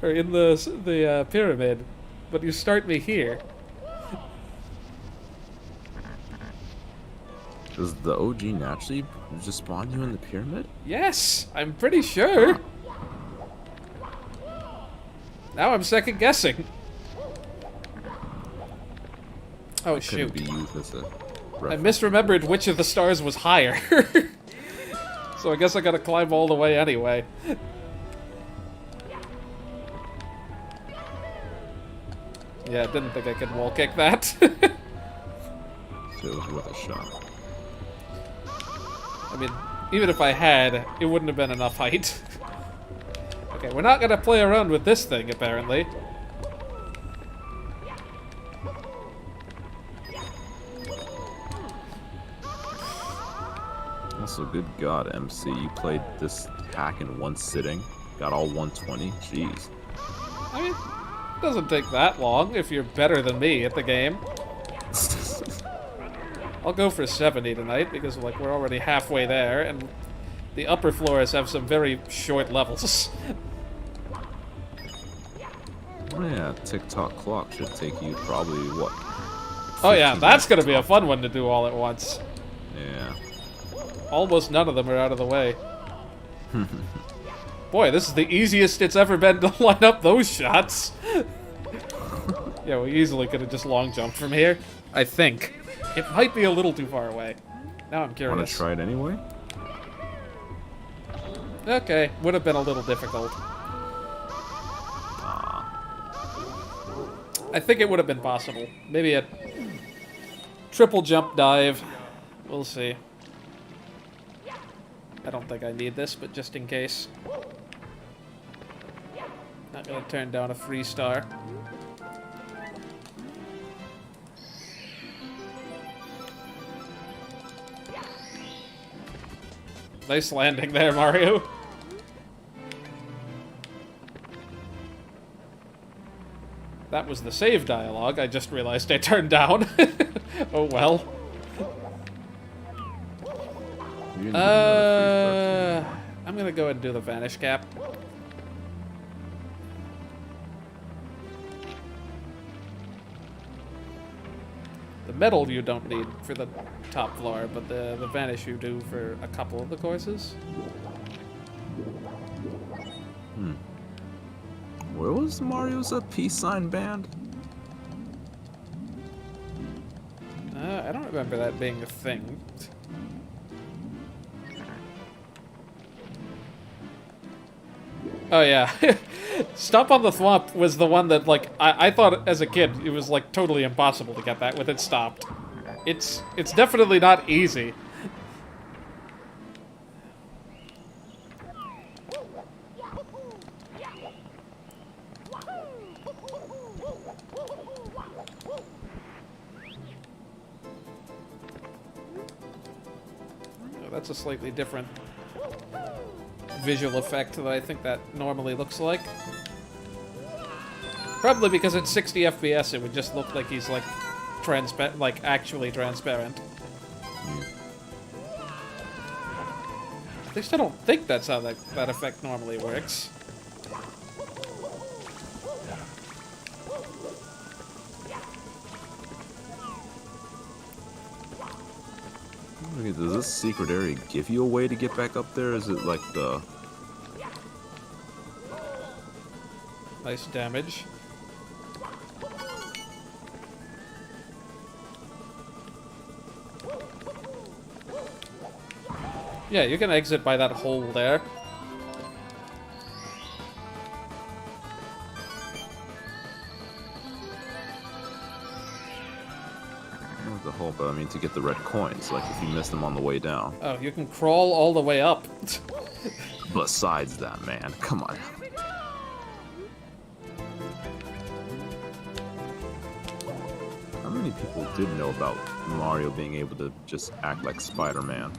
or in the pyramid, but you start me here. Does the OG naturally just spawn you in the pyramid? Yes, I'm pretty sure. Now I'm second guessing. Oh Could shoot! it be used as a I reference? misremembered which of the stars was higher. So I guess I gotta climb all the way anyway. Yeah, I didn't think I could wall kick that. So it was worth a shot. I mean, even if I had, it wouldn't have been enough height. Okay, we're not gonna play around with this thing, apparently. Also, good God, MC, you played this hack in one sitting, got all 120. Jeez. I mean, it doesn't take that long if you're better than me at the game. I'll go for 70 tonight because, like, we're already halfway there, and the upper floors have some very short levels. Oh yeah, TikTok clock should take you probably, what? Oh yeah, 15 that's gonna minutes be a top. fun one to do all at once. Yeah. Almost none of them are out of the way. Boy, this is the easiest it's ever been to line up those shots. Yeah, we easily could have just long jumped from here. I think. It might be a little too far away. Now I'm curious. Wanna try it anyway? Okay, would have been a little difficult. I think it would have been possible. Maybe a triple jump dive. We'll see. I don't think I need this, but just in case. Not gonna turn down a free star. Nice landing there, Mario. That was the save dialogue. I just realized I turned down. Oh well. You didn't do another I'm gonna go ahead and do the vanish cap. The medal you don't need for the top floor, but the vanish you do for a couple of the courses. Where was Mario's peace sign band? I don't remember that being a thing. Oh yeah. Stomp on the Thwomp was the one that, like, I thought as a kid it was, like, totally impossible to get that with it stopped. It's definitely not easy. Oh, that's a slightly different visual effect that I think that normally looks like. Probably because it's 60 FPS, it would just look like he's like actually transparent. At least I don't think that's how that effect normally works. Okay, does this secret area give you a way to get back up there? Is it like the... Nice damage. Yeah, you can exit by that hole there. Not the hole, but I mean to get the red coins, like if you miss them on the way down. Oh, you can crawl all the way up. Besides that, man, come on. How many people did know about Mario being able to just act like Spider-Man?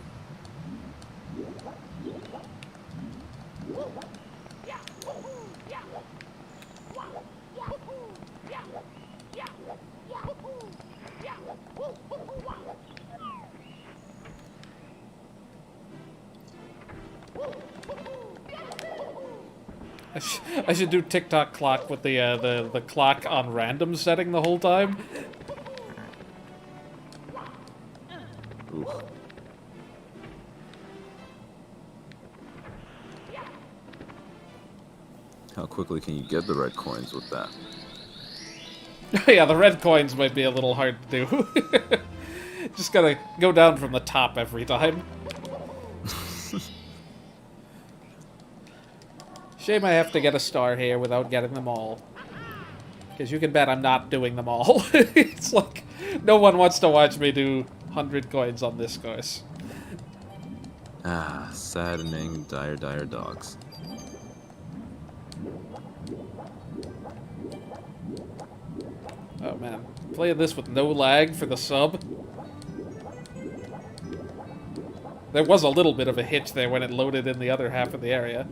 I should do TikTok clock with the clock on random setting the whole time. Oof. How quickly can you get the red coins with that? Yeah, the red coins might be a little hard to do. Just gotta go down from the top every time. Shame I have to get a star here without getting them all. Because you can bet I'm not doing them all. It's like, no one wants to watch me do 100 coins on this course. Ah, saddening, dire dogs. Oh man, playing this with no lag for the sub. There was a little bit of a hitch there when it loaded in the other half of the area.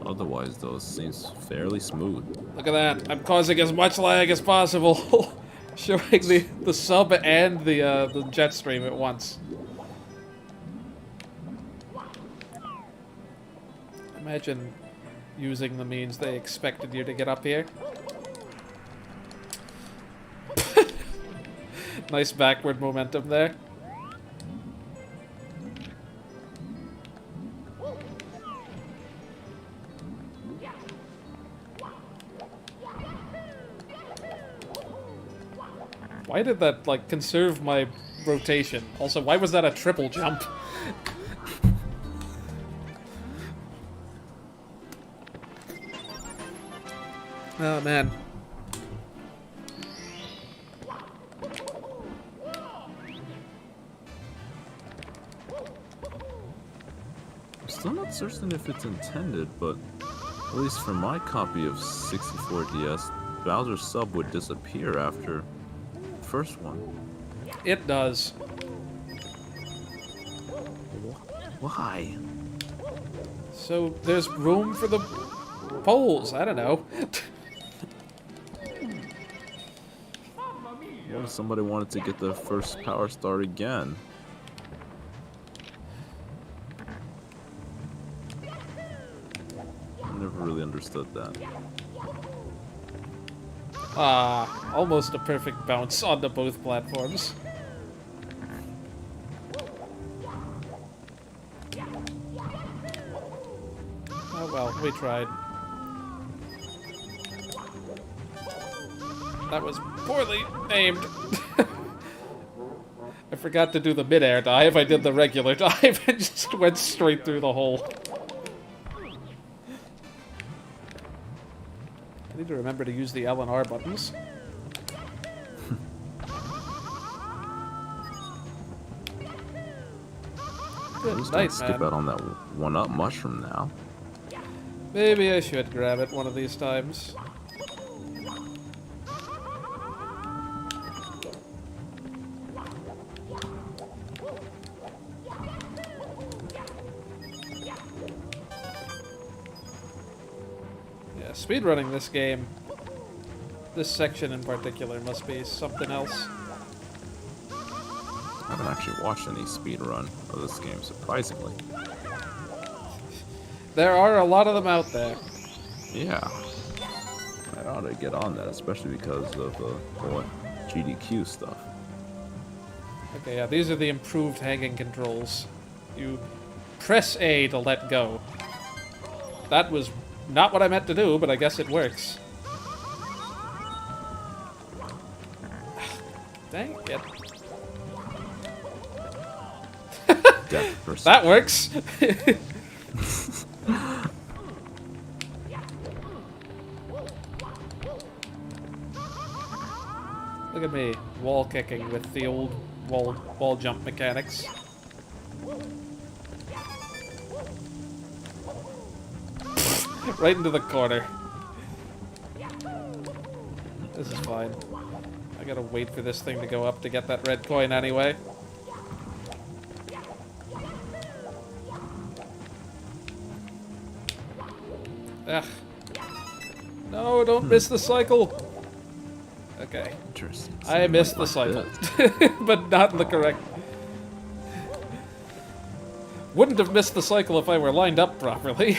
Otherwise, though, it seems fairly smooth. Look at that, I'm causing as much lag as possible. Showing the sub and the jet stream at once. Imagine using the means they expected you to get up here. Nice backward momentum there. Why did that, like, conserve my rotation? Also, why was that a triple jump? Oh, man. I'm still not certain if it's intended, but at least for my copy of 64DS, Bowser's sub would disappear after the first one. It does. Why? So there's room for the poles. I don't know. What if somebody wanted to get the first Power Star again? I never really understood that. Ah, almost a perfect bounce onto both platforms. Oh well, we tried. That was poorly aimed. I forgot to do the mid-air dive. I did the regular dive and just went straight through the hole. I need to remember to use the L and R buttons. Good Who's night, gonna skip man. out on that one-up mushroom now? Maybe I should grab it one of these times. Yeah, speedrunning this game, this section in particular, must be something else. I haven't actually watched any speedrun of this game, surprisingly. There are a lot of them out there. Yeah. I ought to get on that, especially because of the whole GDQ stuff. Okay, yeah, these are the improved hanging controls. You press A to let go. That was not what I meant to do, but I guess it works. Dang it. Depth perception. That works! Look at me, wall kicking with the old wall jump mechanics. Right into the corner. This is fine. I gotta wait for this thing to go up to get that red coin anyway. Ugh. No, don't miss the cycle! Okay. Interesting. I missed the Like cycle. that. But not in the correct... Wouldn't have missed the cycle if I were lined up properly.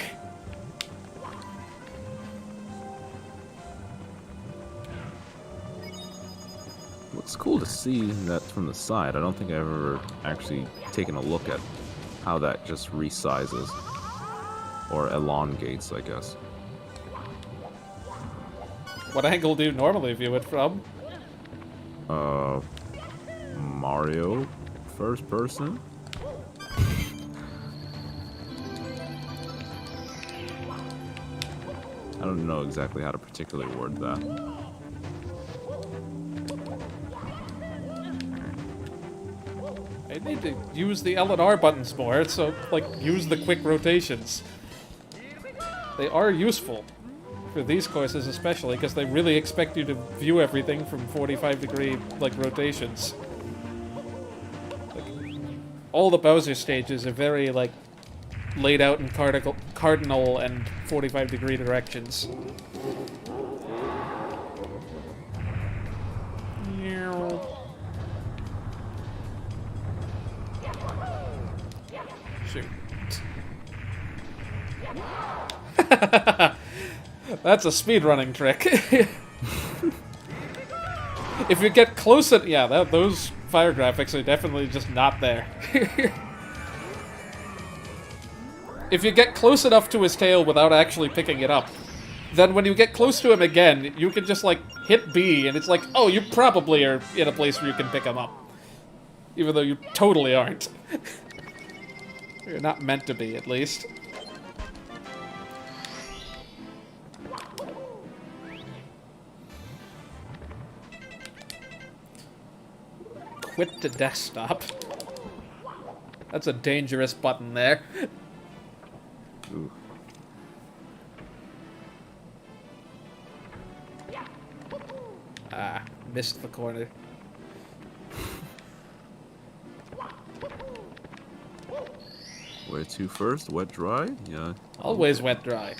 It's cool to see that from the side. I don't think I've ever actually taken a look at how that just resizes. Or elongates, I guess. What angle do you normally view it from? Mario first person? I don't know exactly how to particularly word that. I need to use the L and R buttons more, so, like, use the quick rotations. They are useful. For these courses especially, because they really expect you to view everything from 45-degree, like, rotations. Like, all the Bowser stages are very, like, laid out in cardinal and 45-degree directions. Shoot. That's a speedrunning trick. If you get close at... yeah, those fire graphics are definitely just not there. If you get close enough to his tail without actually picking it up, then when you get close to him again, you can just, like, hit B, and it's like, oh, you probably are in a place where you can pick him up. Even though you totally aren't. You're not meant to be, at least. Quit to desktop. That's a dangerous button there. Ooh. Ah, missed the corner. Where to first? Wet, dry? Yeah. Always wet dry.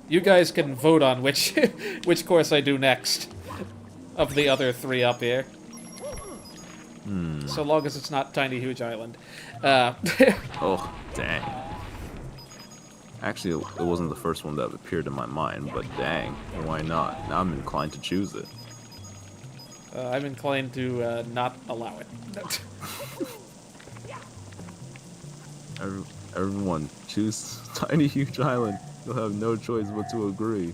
You guys can vote on which which course I do next of the other three up here. So long as it's not Tiny Huge Island. Oh, dang. Actually, it wasn't the first one that appeared in my mind, but dang, why not? Now I'm inclined to choose it. I'm inclined to not allow it. Everyone, choose Tiny Huge Island. You'll have no choice but to agree.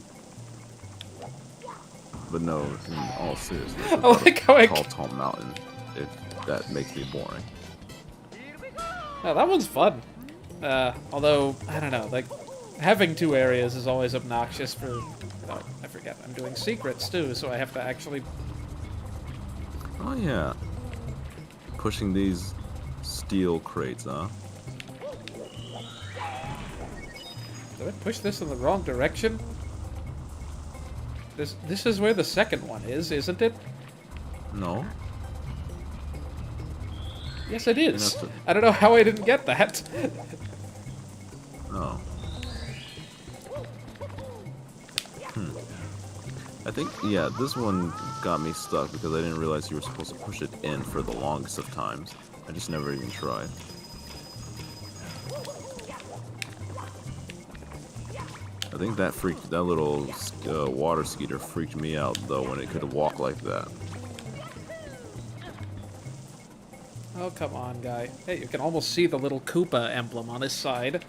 But no, in all seriousness, I like how I... Tall Mountain. That makes me boring. Oh, that one's fun. Although, I don't know, like, having two areas is always obnoxious for... oh, I forget, I'm doing secrets too, so I have to actually... Oh yeah. Pushing these steel crates, huh? Did I push this in the wrong direction? This is where the second one is, isn't it? No. Yes, it is. I don't know how I didn't get that. Oh. I think, yeah, this one got me stuck because I didn't realize you were supposed to push it in for the longest of times. I just never even tried. I think that little water skeeter freaked me out though when it could walk like that. Oh, come on, guy. Hey, you can almost see the little Koopa emblem on his side.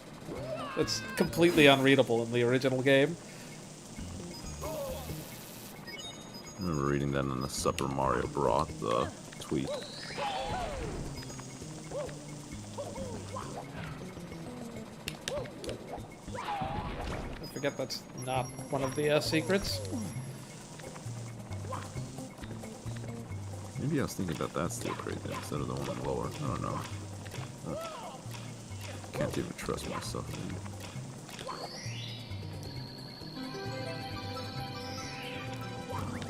It's completely unreadable in the original game. I remember reading that in the Super Mario Bros. Tweet. I forget that's not one of the secrets. Maybe I was thinking about that steel crate there instead of the one lower. I don't know. Can't even trust myself anymore.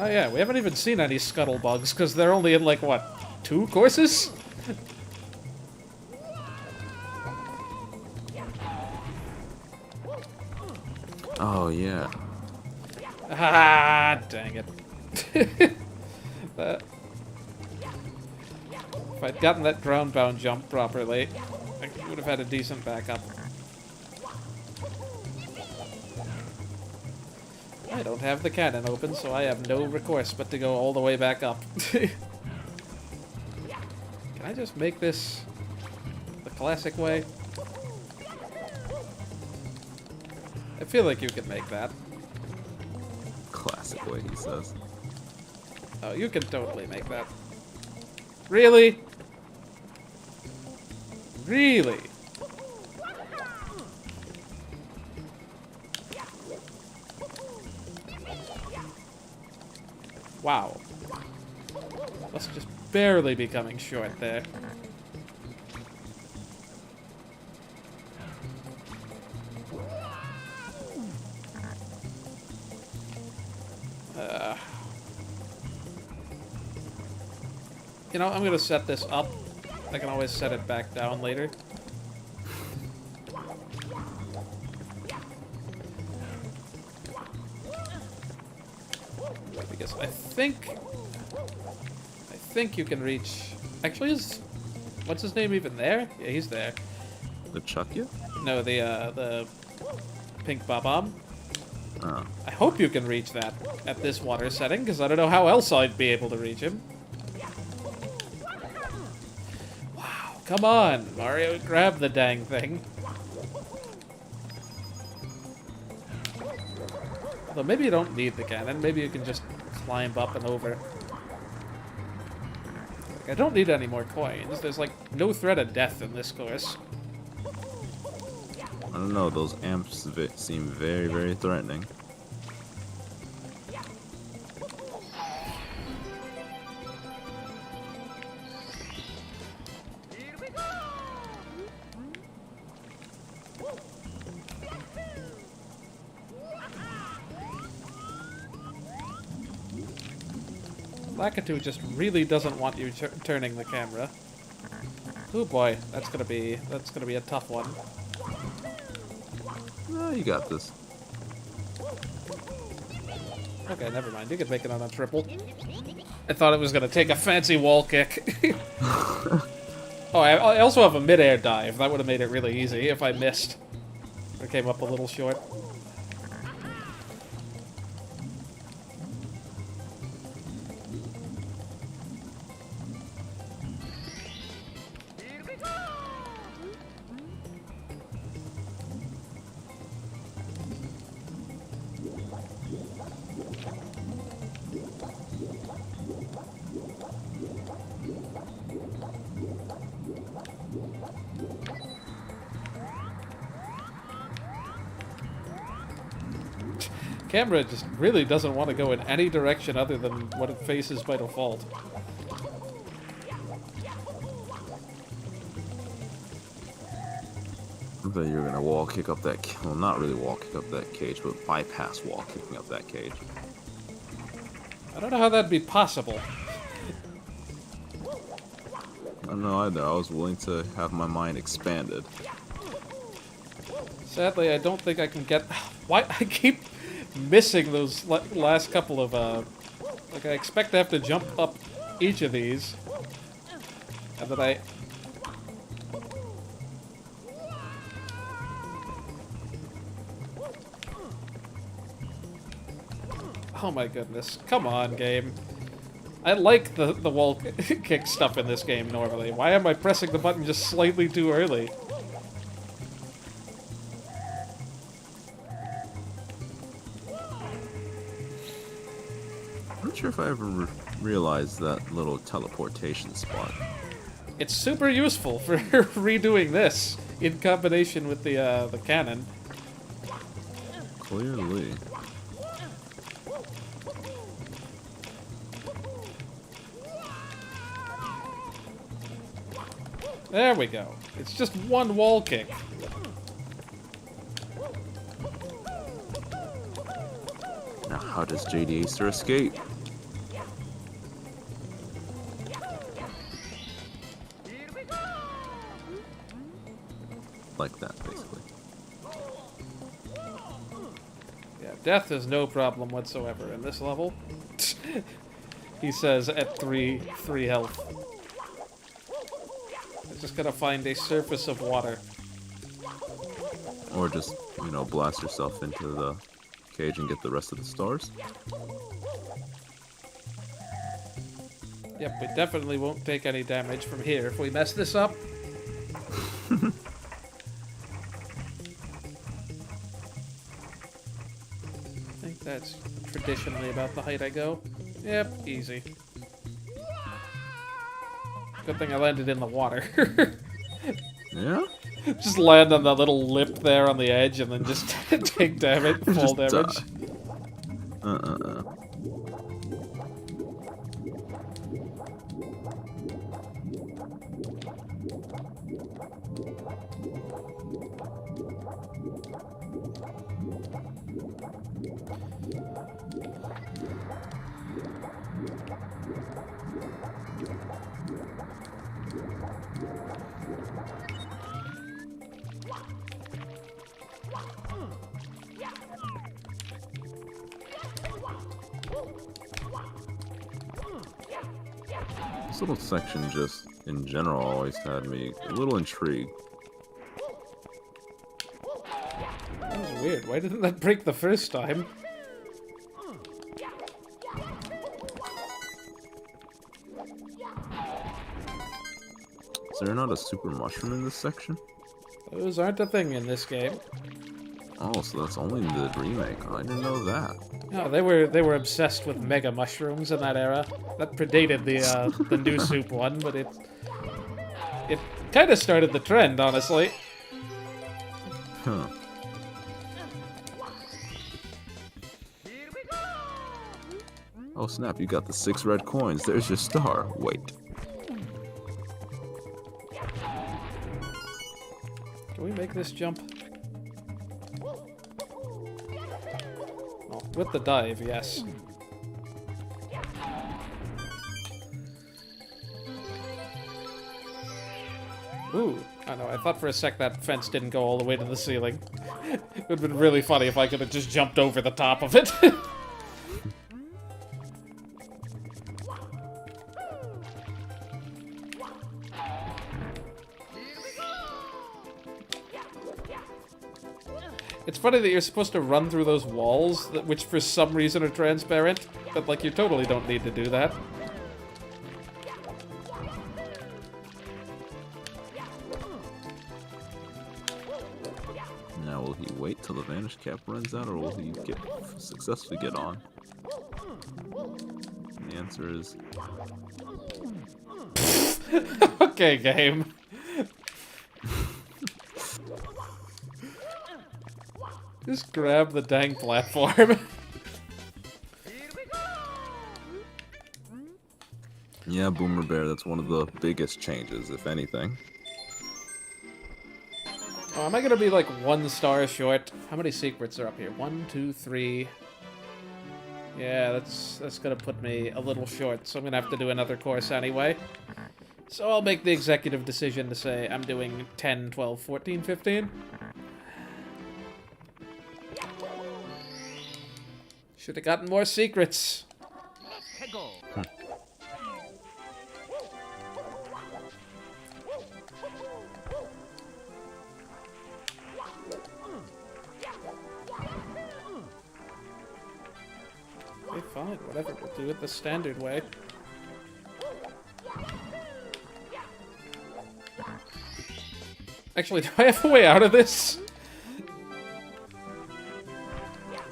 Oh yeah, we haven't even seen any scuttlebugs, because they're only in, like, what, 2 courses? Oh, yeah. Ah, dang it. If I'd gotten that ground-bound jump properly, I would have had a decent backup. I don't have the cannon open, so I have no recourse but to go all the way back up. Can I just make this the classic way? I feel like you can make that. Classic way, he says. Oh, you can totally make that. Really? Really? Wow. Must just barely be coming short there. You know, I'm gonna set this up. I can always set it back down later. Because I think you can reach. Actually, what's his name even there? Yeah, he's there. The chuck you? No, the pink Bob-omb. Oh. I hope you can reach that at this water setting, because I don't know how else I'd be able to reach him. Wow, come on, Mario, grab the dang thing. Although maybe you don't need the cannon, maybe you can just climb up and over. Like, I don't need any more coins. There's like no threat of death in this course. I don't know, those amps seem very, very threatening. Here we go! Lakitu just really doesn't want you turning the camera. Oh boy, that's gonna be a tough one. Oh, you got this. Okay, never mind. You can make it on a triple. I thought it was gonna take a fancy wall kick. Oh, I also have a mid-air dive. That would have made it really easy if I missed. Or came up a little short. Here we go! Camera just really doesn't want to go in any direction other than what it faces by default. I thought you were gonna wall kick up that. Well, not really wall kick up that cage, but bypass wall kicking up that cage. I don't know how that'd be possible. I don't know either. I was willing to have my mind expanded. Sadly, I don't think I can get... Why? I keep missing those last couple of, Like, I expect to have to jump up each of these. And then I... Oh my goodness. Come on, game. I like the wall kick stuff in this game normally. Why am I pressing the button just slightly too early? I'm not sure if I ever realized that little teleportation spot. It's super useful for redoing this in combination with the cannon. Clearly. There we go. It's just one wall kick. Now, how does JD Acer escape? Here we go! Like that, basically. Yeah, death is no problem whatsoever in this level. He says at 3 health. I'm just gonna find a surface of water. Or just, you know, blast yourself into the cage and get the rest of the stars. Yep, we definitely won't take any damage from here if we mess this up. I think that's traditionally about the height I go. Yep, easy. Good thing I landed in the water. Yeah? Just land on the little lip there on the edge and then just take damage, fall Just damage. This little section just, in general, always had me a little intrigued. That was weird. Why didn't that break the first time? Is there not a super mushroom in this section? Those aren't a thing in this game. Oh, so that's only in the remake. I didn't know that. No, they were obsessed with mega mushrooms in that era. That predated the new soup one, but it kind of started the trend, honestly. Huh. Here we go. Oh snap, you got the 6 red coins. There's your star. Wait. Can we make this jump? Oh, with the dive, yes. Ooh, I know, I thought for a sec that fence didn't go all the way to the ceiling. It would have been really funny if I could have just jumped over the top of it. It's funny that you're supposed to run through those walls, which for some reason are transparent, but like you totally don't need to do that. Now, will he wait till the vanish cap runs out, or will he successfully get on? And the answer is Okay, game. Just grab the dang platform. Here we go. yeah, Boomer Bear. That's one of the biggest changes, if anything. Oh, am I gonna be like 1 star short? How many secrets are up here? 1, 2, 3. Yeah, that's gonna put me a little short, so I'm gonna have to do another course anyway. So I'll make the executive decision to say I'm doing 10, 12, 14, 15. Should have gotten more secrets. Let's go. Okay, fine, whatever. We'll do it the standard way. Actually, do I have a way out of this?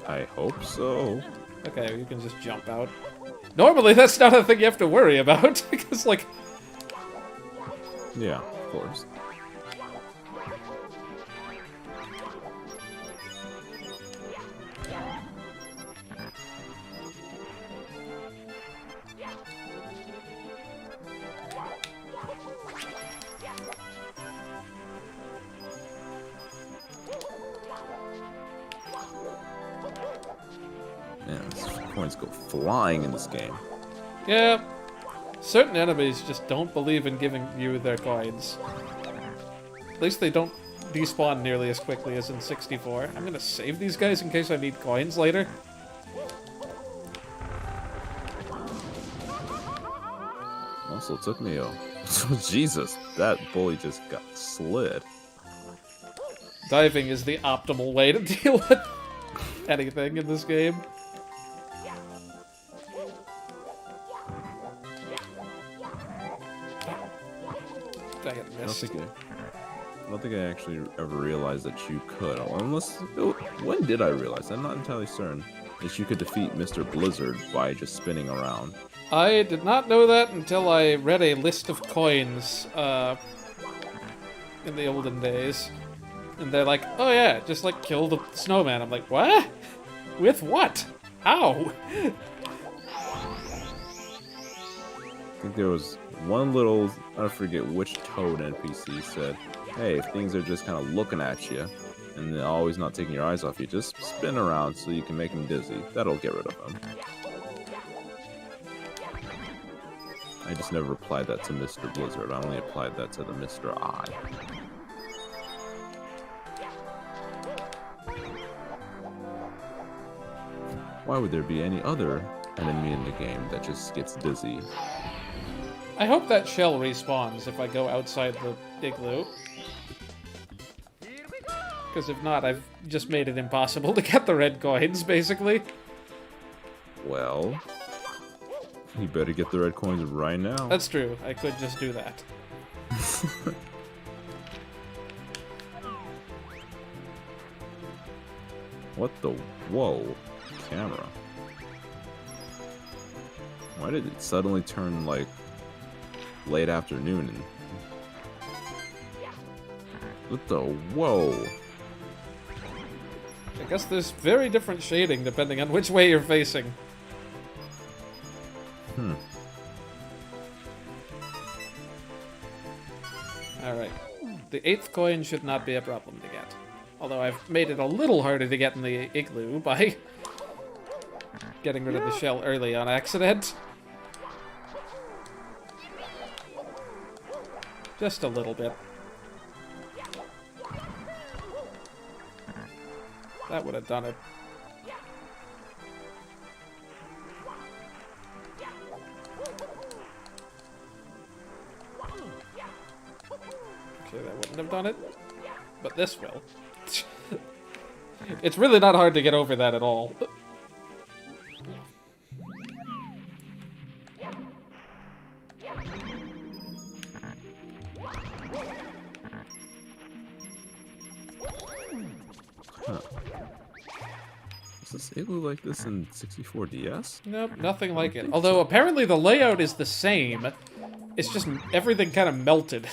I hope so. Okay, you can just jump out. Normally, that's not a thing you have to worry about, because, like... Yeah, of course. Man, these coins go flying in this game. Yeah, certain enemies just don't believe in giving you their coins. At least they don't despawn nearly as quickly as in 64. I'm gonna save these guys in case I need coins later. Also took me a... Jesus, that bully just got slid. Diving is the optimal way to deal with anything in this game. Dang it, missed. I don't think I actually ever realized that you could. When did I realize? I'm not entirely certain that you could defeat Mr. Blizzard by just spinning around. I did not know that until I read a list of coins in the olden days. And they're like, oh yeah, just like kill the snowman. I'm like, what? With what? How? I think there was one little, I forget which Toad NPC said, hey, if things are just kind of looking at you and they're always not taking your eyes off you, just spin around so you can make them dizzy. That'll get rid of them. I just never applied that to Mr. Blizzard. I only applied that to the Mr. Eye. Why would there be any other enemy in the game that just gets dizzy? I hope that shell respawns if I go outside the igloo. Because if not, I've just made it impossible to get the red coins, basically. Well, you better get the red coins right now. That's true. I could just do that. What the? Whoa. Camera. Why did it suddenly turn, like, late afternoon and... What the? Whoa. I guess there's very different shading depending on which way you're facing. Alright. The 8th coin should not be a problem to get. Although I've made it a little harder to get in the igloo by getting rid of the shell early on accident. Just a little bit. That would have done it. Okay, that wouldn't have done it. But this will. It's really not hard to get over that at all. Is this igloo like this in 64DS? Nope, nothing like it. Although apparently the layout is the same. It's just everything kind of melted.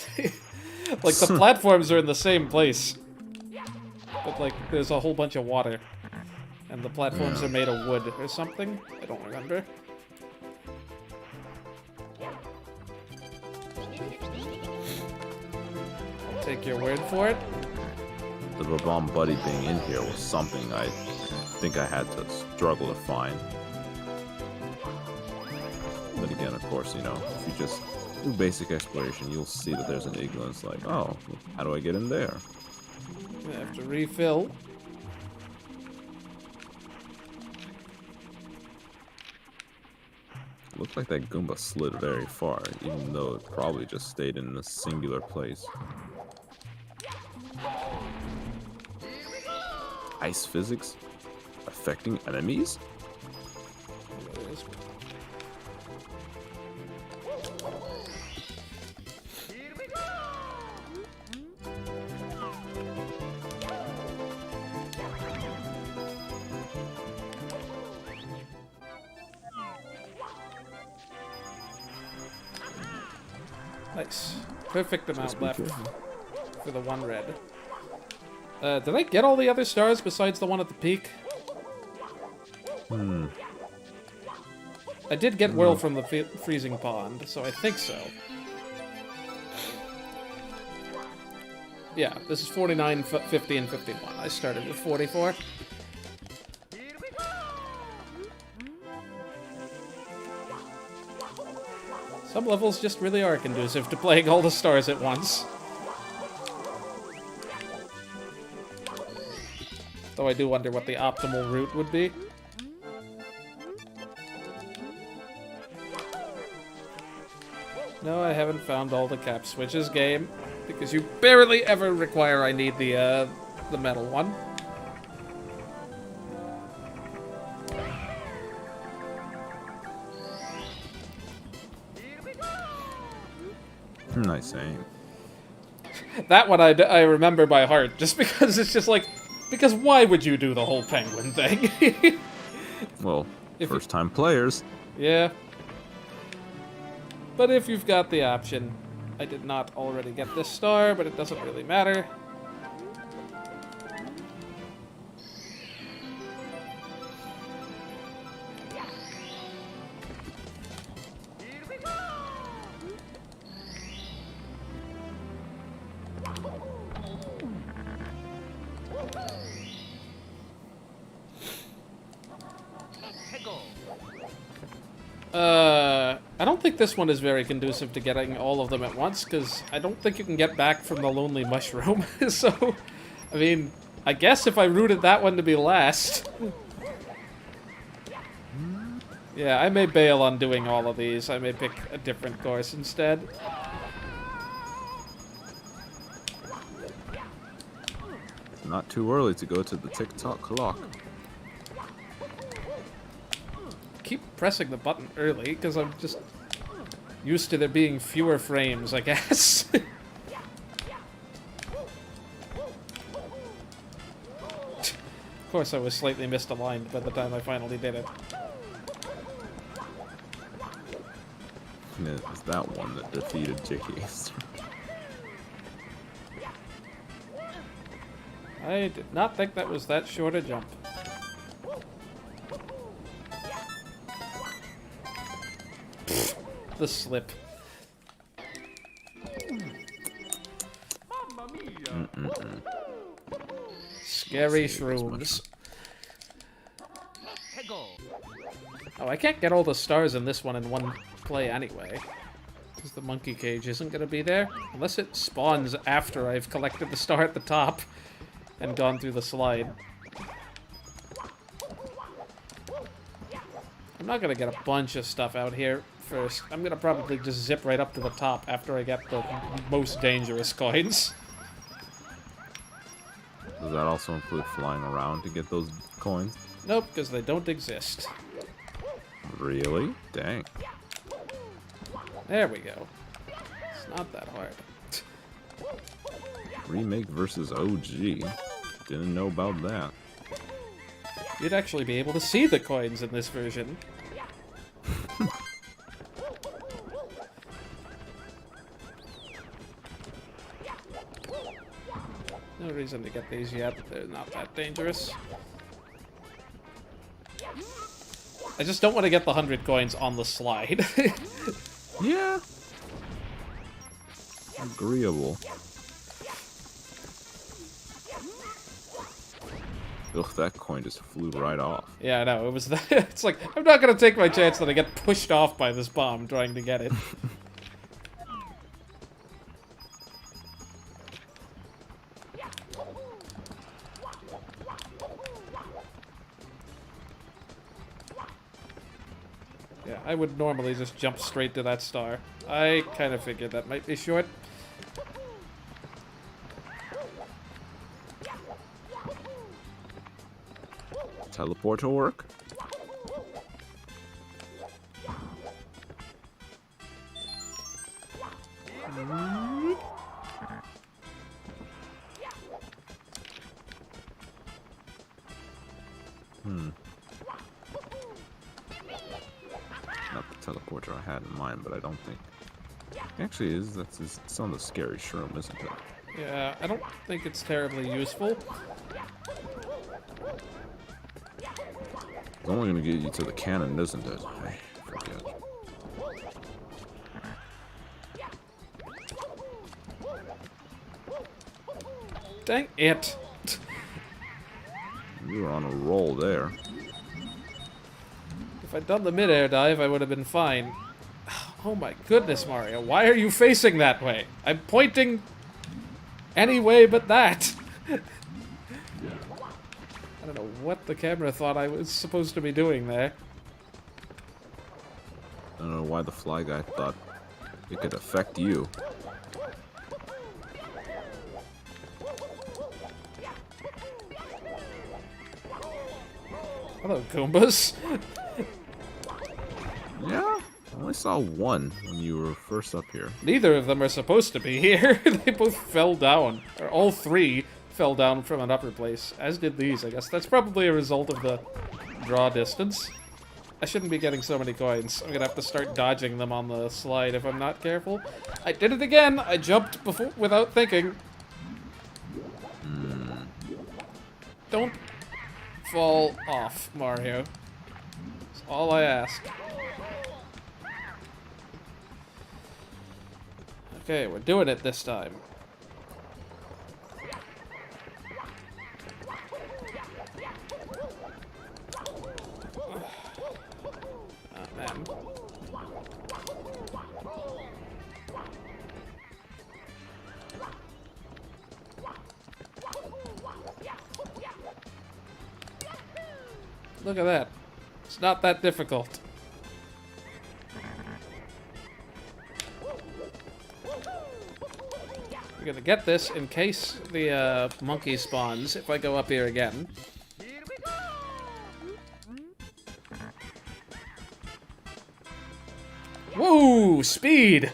Like the platforms are in the same place. But like there's a whole bunch of water. And the platforms are made of wood or something. I don't remember. I'll take your word for it. The Bob-omb buddy being in here was something I think I had to struggle to find. But again, of course, you know, if you just do basic exploration, you'll see that there's an igloo and it's like, oh, how do I get in there? I have to refill. Looked like that Goomba slid very far, even though it probably just stayed in a singular place. Ice physics affecting enemies? Here we go! Nice. Perfect amount Just be left careful. for the one red. Did I get all the other stars besides the one at the peak? I did get Whirl from the freezing pond, so I think so. Yeah, this is 49, 50, and 51. I started with 44. Here we go! Some levels just really are conducive to playing all the stars at once. Though I do wonder what the optimal route would be. No, I haven't found all the cap switches, game, because you barely ever require I need the metal one. Nice aim. That one I remember by heart, just because it's just like, because why would you do the whole penguin thing? Well, If you- first-time players. Yeah. But if you've got the option, I did not already get this star, but it doesn't really matter. Here we go! Hegel. I don't think this one is very conducive to getting all of them at once, because I don't think you can get back from the Lonely Mushroom. So, I mean, I guess if I rooted that one to be last. Yeah, I may bail on doing all of these. I may pick a different course instead. Not too early to go to the TikTok clock. Keep pressing the button early, because I'm just used to there being fewer frames, I guess. Of course, I was slightly misaligned by the time I finally did it. And it's that one that defeated Jiggy. I did not think that was that short a jump. Pfft, the slip. Mamma mia! Scary shrooms. Hegel. Oh, I can't get all the stars in this one in one play anyway. Because the monkey cage isn't going to be there. Unless it spawns after I've collected the star at the top and gone through the slide. I'm not going to get a bunch of stuff out here first. I'm going to probably just zip right up to the top after I get the most dangerous coins. Does that also include flying around to get those coins? Nope, because they don't exist. Really? Dang. There we go. It's not that hard. Remake versus OG. Didn't know about that. You'd actually be able to see the coins in this version. No reason to get these yet. They're not that dangerous. I just don't want to get the 100 coins on the slide. Yeah. Agreeable. Ugh, that coin just flew right off. Yeah, I know. It was that. It's like, I'm not going to take my chance that I get pushed off by this bomb trying to get it. Yeah, I would normally just jump straight to that star. I kind of figured that might be short. Teleport to work? Not the teleporter I had in mind, but I don't think. Actually, it's on the scary shroom, isn't it? Yeah, I don't think it's terribly useful. It's only gonna get you to the cannon, isn't it? I forget. Dang it. You were on a roll there. If I'd done the mid-air dive, I would have been fine. Oh my goodness, Mario. Why are you facing that way? I'm pointing any way but that. I don't know what the camera thought I was supposed to be doing there. I don't know why the fly guy thought it could affect you. Hello, Goombas. Yeah? only saw one when you were first up here. Neither of them are supposed to be here. They both fell down. Or all three fell down from an upper place, as did these, I guess. That's probably a result of the draw distance. I shouldn't be getting so many coins. I'm gonna have to start dodging them on the slide if I'm not careful. I did it again! I jumped before without thinking. Don't fall off, Mario. That's all I ask. Okay, we're doing it this time. Oh, man. Look at that. It's not that difficult. We're gonna get this in case the monkey spawns if I go up here again. Here we go! Whoa! Speed!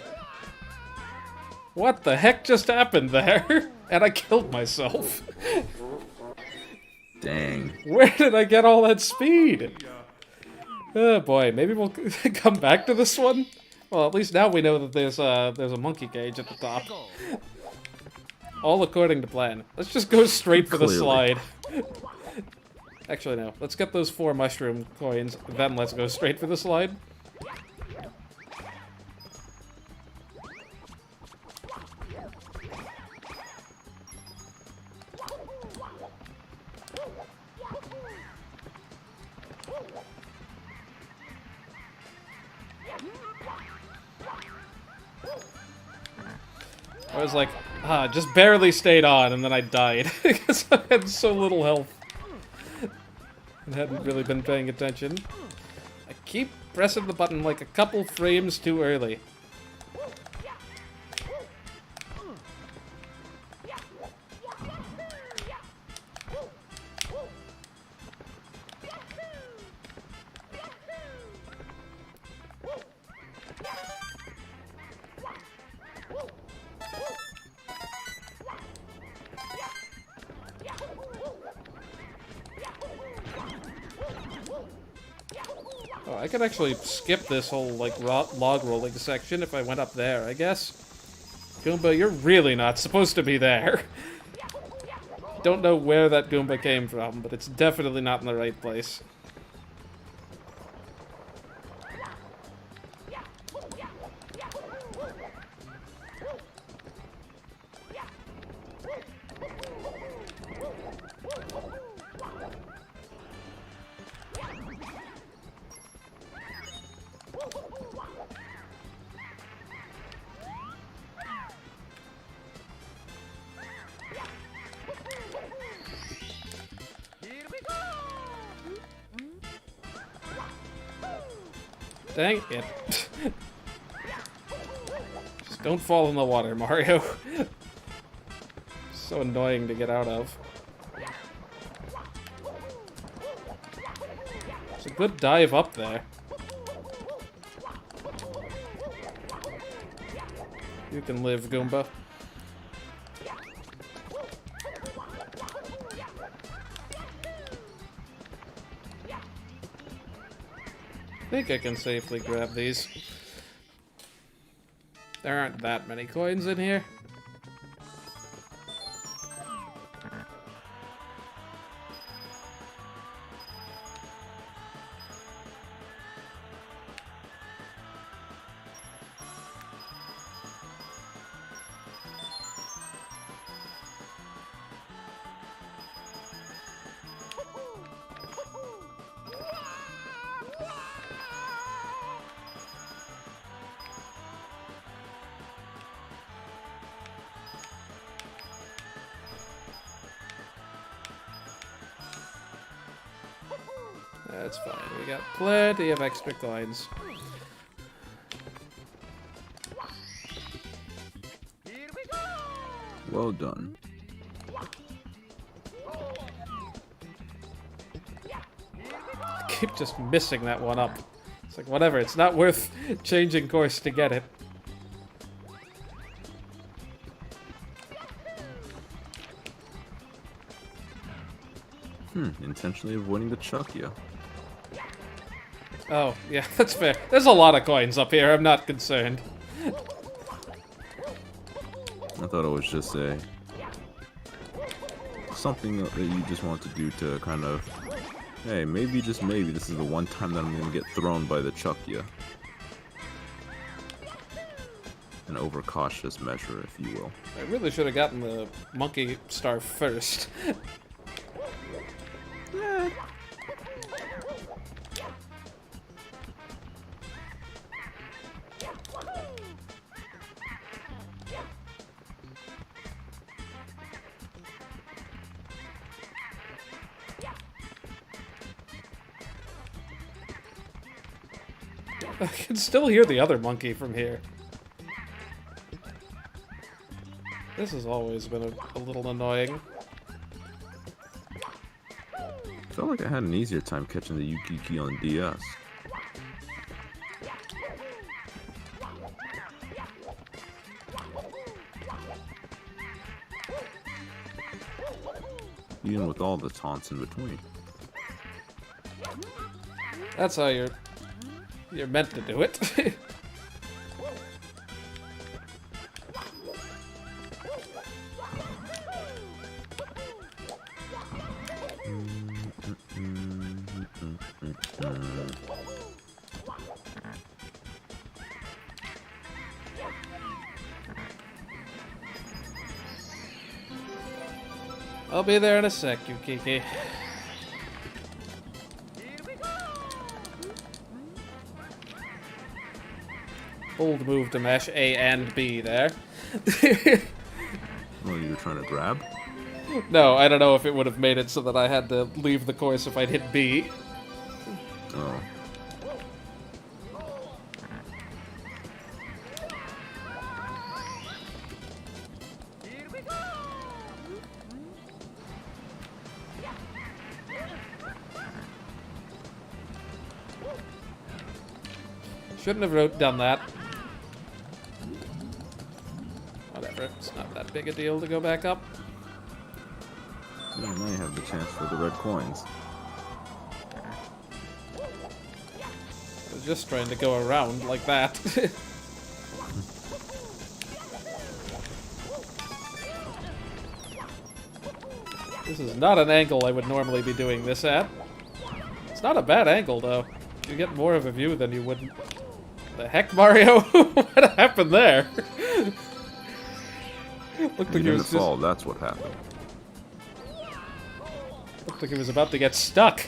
What the heck just happened there? And I killed myself. Dang. Where did I get all that speed? Oh boy, maybe we'll come back to this one? Well, at least now we know that there's a monkey cage at the top. All according to plan. Let's just go straight for the slide. Actually, no. Let's get those 4 mushroom coins, then let's go straight for the slide. I was like, just barely stayed on, and then I died. Because I had so little health. And hadn't really been paying attention. I keep pressing the button like a couple frames too early. Oh, I could actually skip this whole, like, log rolling section if I went up there, I guess. Goomba, you're really not supposed to be there. Don't know where that Goomba came from, but it's definitely not in the right place. Dang it. Just don't fall in the water, Mario. So annoying to get out of. It's a good dive up there. You can live, Goomba. I think I can safely grab these. There aren't that many coins in here. That's fine. We got plenty of extra coins. Here we go! Well done. I keep just missing that one up. It's like, whatever, it's not worth changing course to get it. Intentionally avoiding the chuck you. Oh, yeah, that's fair. There's a lot of coins up here, I'm not concerned. I thought it was just something that you just want to do to kind of, hey, maybe, just maybe, this is the one time that I'm gonna get thrown by the chuck ya. An overcautious measure, if you will. I really should have gotten the monkey star first. I can still hear the other monkey from here. This has always been a little annoying. I felt like I had an easier time catching the Yukiki on DS. Even with all the taunts in between. That's how you're meant to do it. I'll be there in a sec, Yukiki. Bold move to mash A and B there. Oh, you were trying to grab? No, I don't know if it would have made it so that I had to leave the course if I'd hit B. Oh. Shouldn't have done that. Whatever, it's not that big a deal to go back up. Yeah, now you have the chance for the red coins. I was just trying to go around like that. This is not an angle I would normally be doing this at. It's not a bad angle, though. You get more of a view than you would. The heck, Mario? What happened there? Looked like You didn't fall, that's what happened. Looked like he was about to get stuck.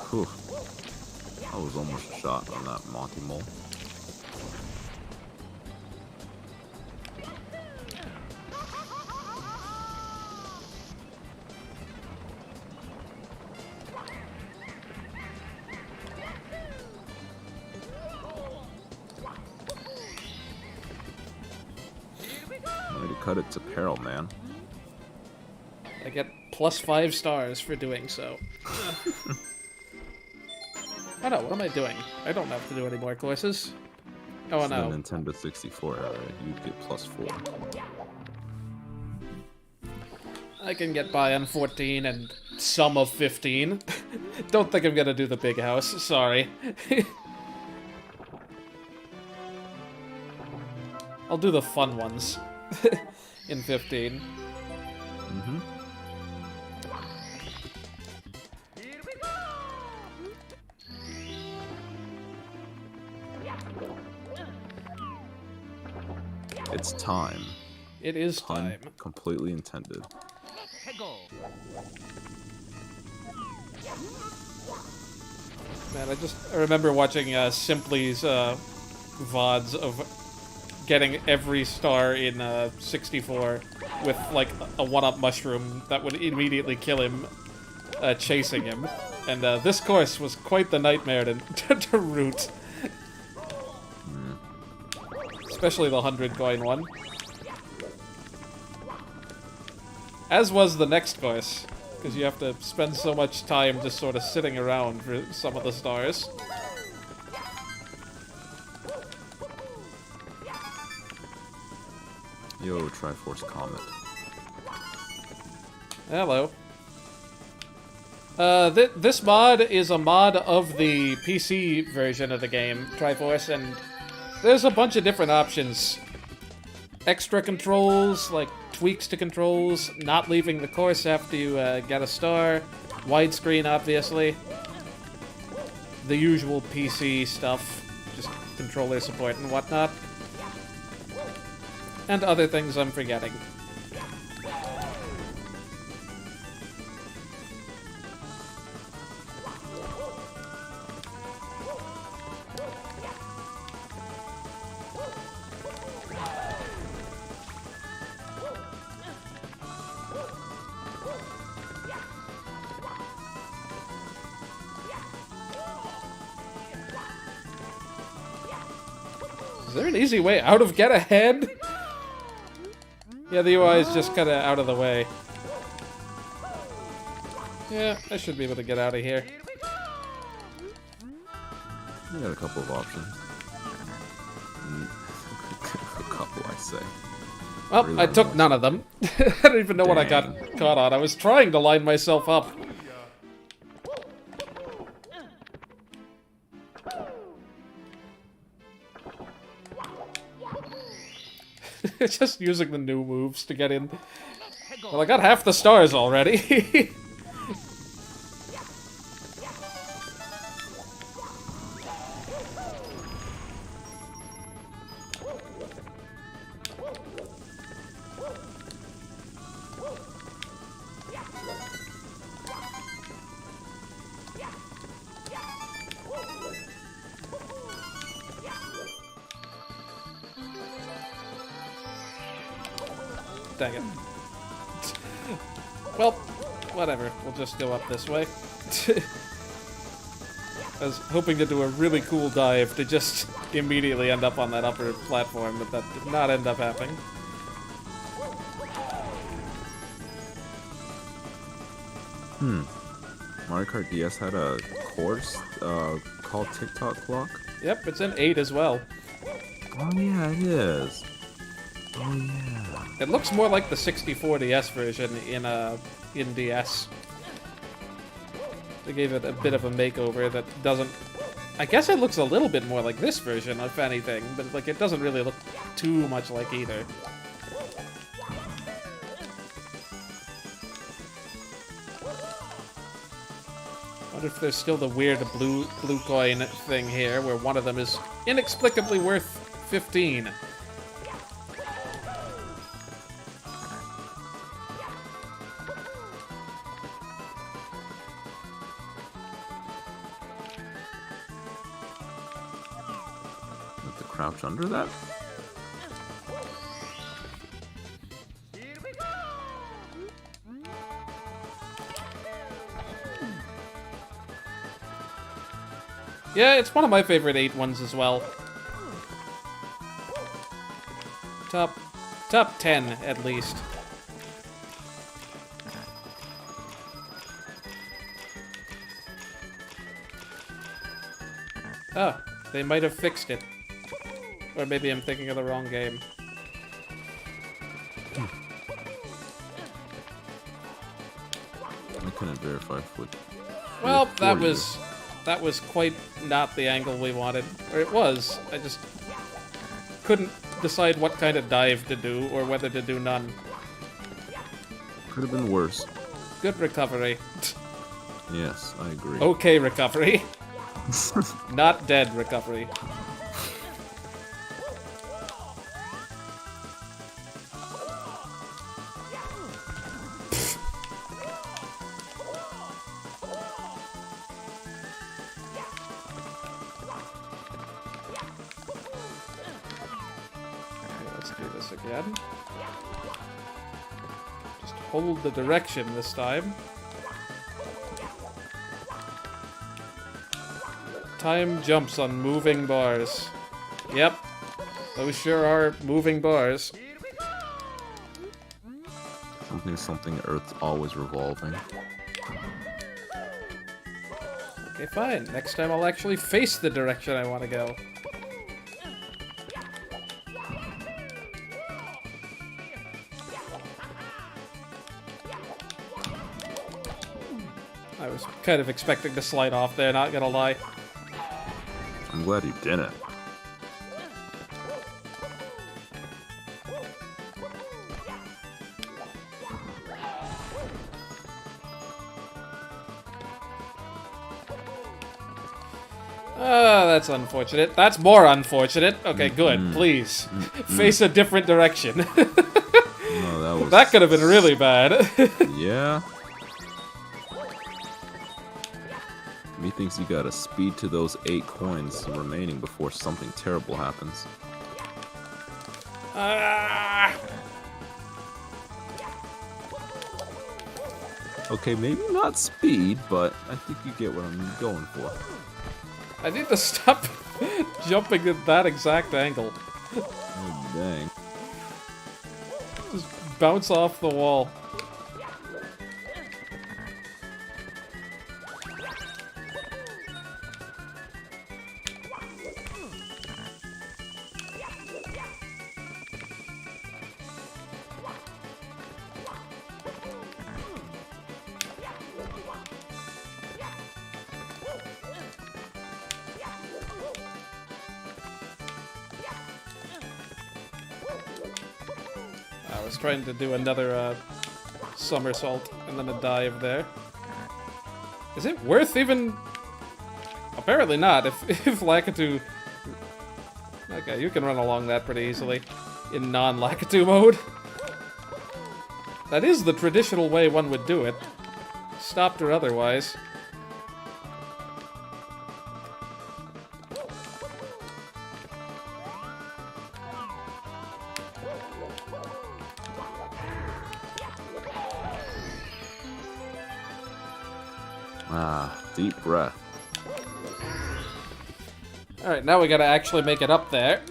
Whew. I was almost a shot on that Monty Mole. Way to cut it to peril, man. I get +5 stars for doing so. Oh no, what am I doing? I don't have to do any more courses. Oh It's no. the Nintendo 64 era, you'd get +4. I can get by on 14 and some of 15. Don't think I'm gonna do the big house, sorry. I'll do the fun ones in 15. Mm-hmm. It's time. It is Pun time. completely intended. Man, I remember watching Simply's VODs of getting every star in 64 with like a one-up mushroom that would immediately kill him, chasing him. And this course was quite the nightmare to root. Especially the 100 coin one. As was the next course, because you have to spend so much time just sort of sitting around for some of the stars. Yo, Triforce Comet. Hello. This mod is a mod of the PC version of the game, Triforce, and there's a bunch of different options. Extra controls, like tweaks to controls, not leaving the course after you get a star, widescreen, obviously. The usual PC stuff, just controller support and whatnot. And other things I'm forgetting. Is there an easy way out of get ahead? Yeah, the UI is just kind of out of the way. Yeah, I should be able to get out of here. We got a couple of options. A couple, I say. Well, Really I took nice. none of them. I don't even know what I got Dang. caught on. I was trying to line myself up. Just using the new moves to get in. Well, I got half the stars already. Dang it. Well, whatever. We'll just go up this way. I was hoping to do a really cool dive to just immediately end up on that upper platform, but that did not end up happening. Mario Kart DS had a course called TikTok Clock. Yep, it's in 8 as well. Oh yeah, it is. Oh yeah. It looks more like the 64 DS version in DS. They gave it a bit of a makeover that doesn't... I guess it looks a little bit more like this version, if anything, but like it doesn't really look too much like either. Wonder if there's still the weird blue coin thing here, where one of them is inexplicably worth 15. Have to crouch under that? Here we go! Yeah, it's one of my favorite 8 ones as well. Top 10, at least. Oh, they might have fixed it. Or maybe I'm thinking of the wrong game. I couldn't verify with. Well, with that 40. was quite not the angle we wanted. Or it was. I just couldn't decide what kind of dive to do or whether to do none. Could have been worse. Good recovery. Yes, I agree. Okay recovery. Not dead recovery. Again. Just hold the direction this time. Time jumps on moving bars. Yep. Those sure are moving bars. I'm something, Earth's always revolving. Okay, fine. Next time I'll actually face the direction I want to go. I was kind of expecting to slide off there, not gonna lie. I'm glad you didn't. That's unfortunate. That's more unfortunate. Okay, good. Please. Face a different direction. No, that was... That could have been really bad. Yeah. Methinks you gotta speed to those 8 coins remaining before something terrible happens. Ah! Okay, maybe not speed, but I think you get what I'm going for. I need to stop jumping at that exact angle. Oh, dang. Just bounce off the wall. I was trying to do another somersault and then a dive there. Is it worth even... Apparently not, if Lakitu... Okay, you can run along that pretty easily in non-Lakitu mode. That is the traditional way one would do it. Stopped or otherwise. Ah, deep breath. Alright, now we gotta actually make it up there.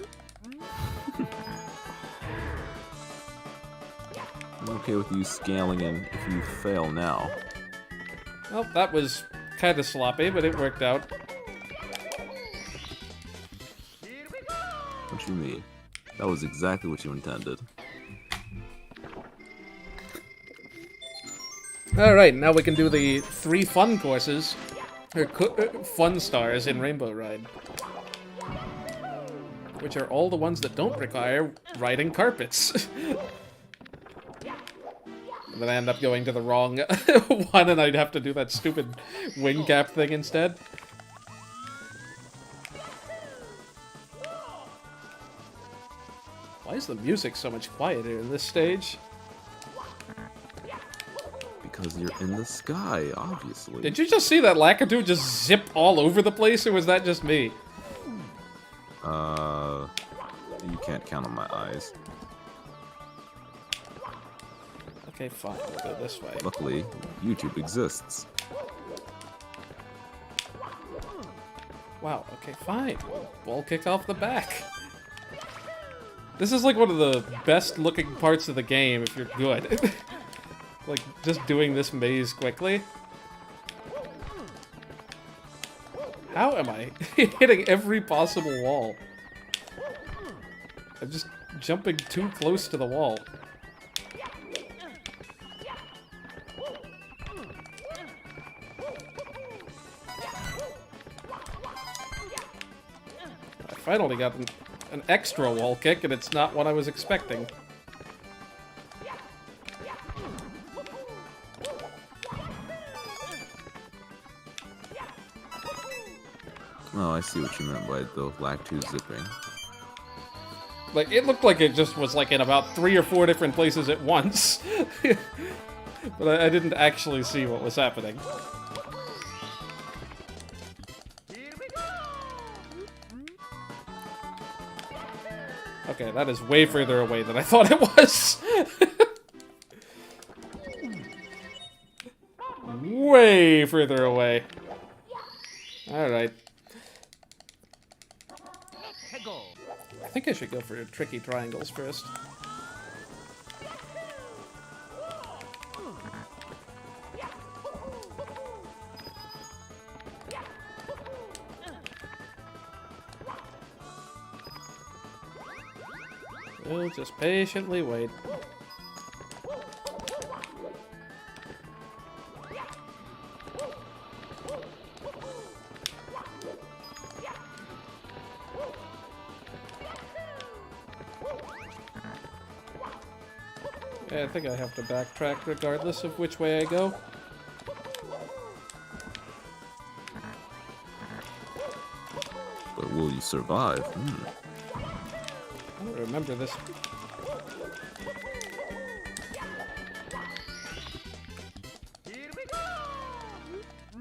I'm okay with you scaling in if you fail now. Well, that was kinda sloppy, but it worked out. What you mean? That was exactly what you intended. Alright, now we can do the 3 fun courses, or fun stars in Rainbow Ride. Which are all the ones that don't require riding carpets. And then I end up going to the wrong one and I'd have to do that stupid wing cap thing instead. Why is the music so much quieter in this stage? Because you're in the sky, obviously. Did you just see that Lakitu just zip all over the place, or was that just me? You can't count on my eyes. Okay, fine, we'll go this way. Luckily, YouTube exists. Wow, okay, fine. Ball kick off the back. This is like one of the best looking parts of the game if you're good. Like, just doing this maze quickly. How am I hitting every possible wall? I'm just jumping too close to the wall. I finally got an extra wall kick, and it's not what I was expecting. Oh, I see what you meant by the Lakitu zipping. Like, it looked like it just was, like, in about 3 or 4 different places at once. But I didn't actually see what was happening. Okay, that is way further away than I thought it was. Way further away. Alright. I think I should go for tricky triangles first. We'll just patiently wait. Yeah, I think I have to backtrack regardless of which way I go. But will you survive? I don't remember this.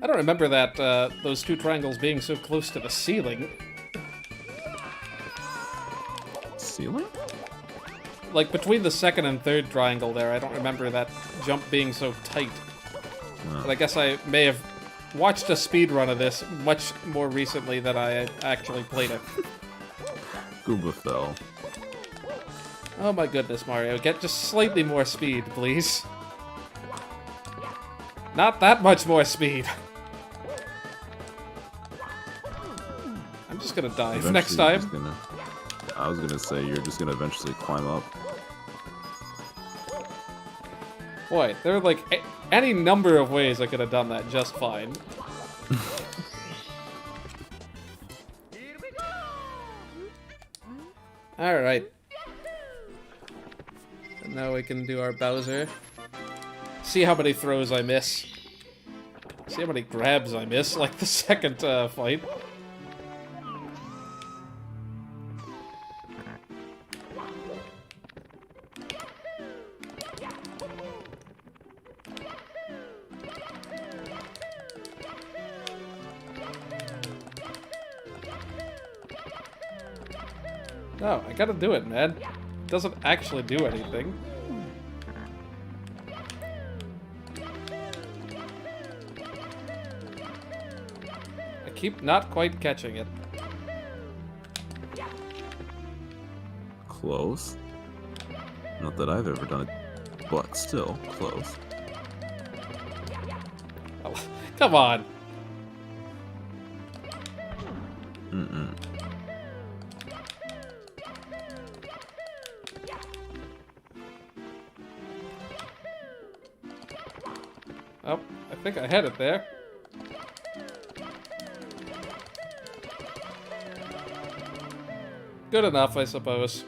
I don't remember that, those two triangles being so close to the ceiling. Ceiling? Like, between the second and third triangle there, I don't remember that jump being so tight. No. But I guess I may have watched a speedrun of this much more recently than I actually played it. Gooba fell. Oh my goodness, Mario. Get just slightly more speed, please. Not that much more speed. I'm just gonna dive Eventually next you're just time. I was gonna say, you're just gonna eventually climb up. Boy, there are like any number of ways I could have done that just fine. Alright. And now we can do our Bowser. See how many throws I miss. See how many grabs I miss, like the second fight. No, I gotta do it, man. It doesn't actually do anything. I keep not quite catching it. Close. Not that I've ever done it, but still close. Oh, come on. Mm-mm. Oh, I think I had it there. Good enough, I suppose.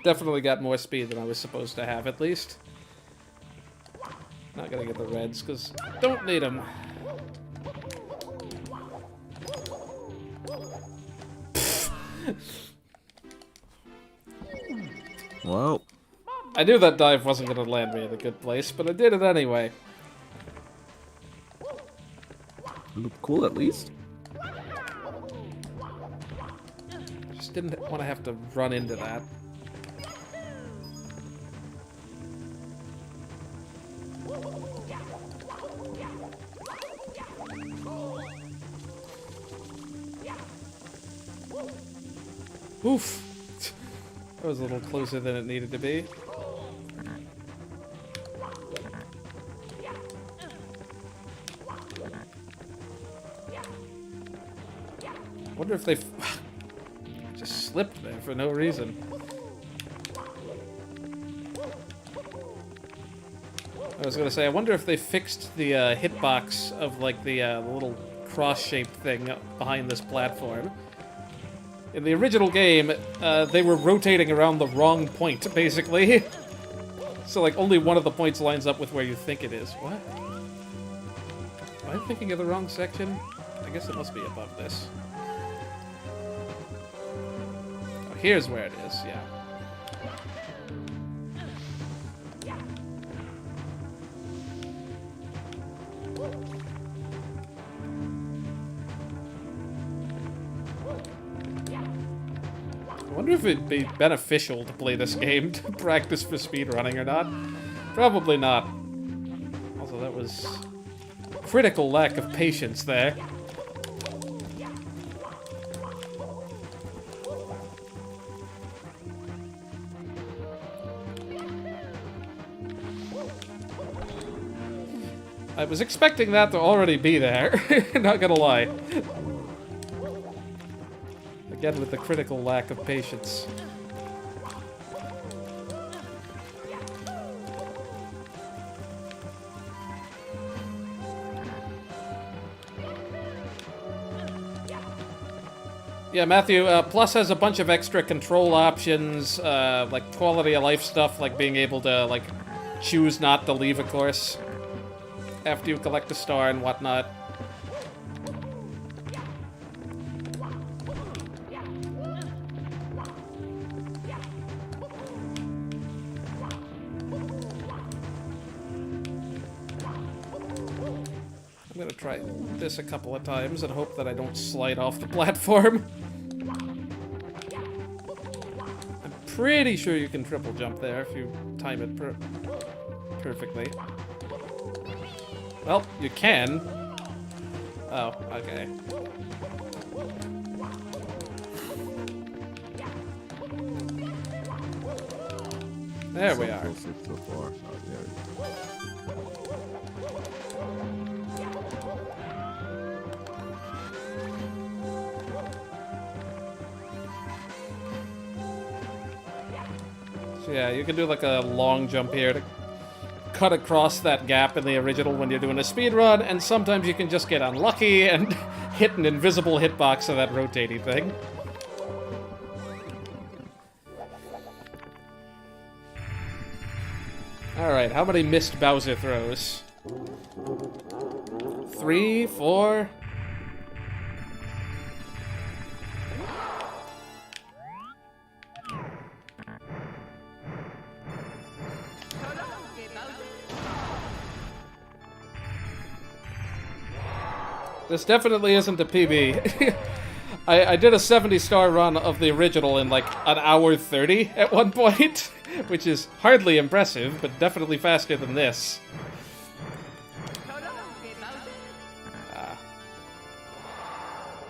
Definitely got more speed than I was supposed to have, at least. Not gonna get the reds, because don't need them. Well, I knew that dive wasn't gonna land me in a good place, but I did it anyway. looked cool at least. Just didn't want to have to run into that. Oof. That was a little closer than it needed to be. Wonder if they just slipped there for no reason. I was gonna say, I wonder if they fixed the hitbox of like the little cross-shaped thing behind this platform. In the original game, they were rotating around the wrong point, basically. So, like, only one of the points lines up with where you think it is. What? Am I thinking of the wrong section? I guess it must be above this. Oh, here's where it is, yeah. I wonder if it'd be beneficial to play this game to practice for speedrunning or not. Probably not. Also, that was critical lack of patience there. I was expecting that to already be there, not gonna lie. Again, with the critical lack of patience. Yeah, Matthew, Plus has a bunch of extra control options, like quality of life stuff, like being able to, like, choose not to leave a course after you collect a star and whatnot. I'm gonna try this a couple of times and hope that I don't slide off the platform. I'm pretty sure you can triple jump there if you time it perfectly. Well, you can. Oh, okay. There we are. So far. Oh, there. So yeah, you can do like a long jump here to cut across that gap in the original when you're doing a speed run, and sometimes you can just get unlucky and hit an invisible hitbox of that rotating thing. Alright, how many missed Bowser throws? 3, 4... This definitely isn't a PB. I did a 70-star run of the original in like an hour 30 at one point, which is hardly impressive, but definitely faster than this.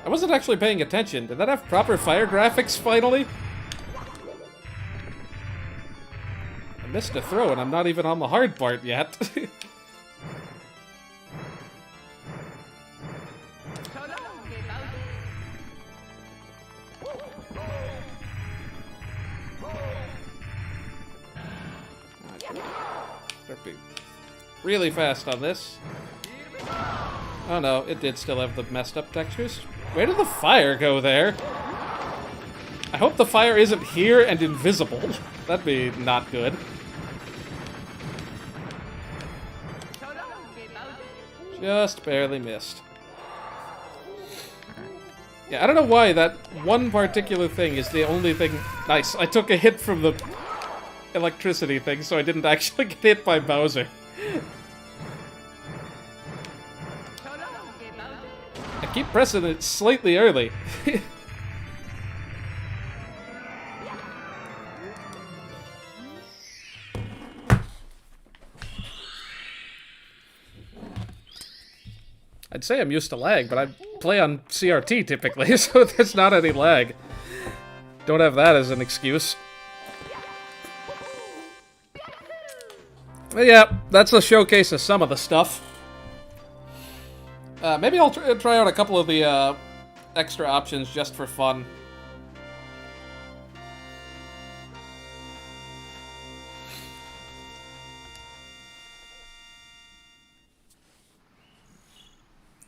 I wasn't actually paying attention. Did that have proper fire graphics finally? I missed a throw and I'm not even on the hard part yet. Really fast on this. Oh no, it did still have the messed up textures. Where did the fire go there? I hope the fire isn't here and invisible. That'd be not good. Just barely missed. Yeah, I don't know why that one particular thing is the only thing... Nice, I took a hit from the electricity thing, so I didn't actually get hit by Bowser. I keep pressing it slightly early. I'd say I'm used to lag, but I play on CRT typically, so there's not any lag. Don't have that as an excuse. But yeah, that's a showcase of some of the stuff. Maybe I'll try out a couple of the extra options just for fun.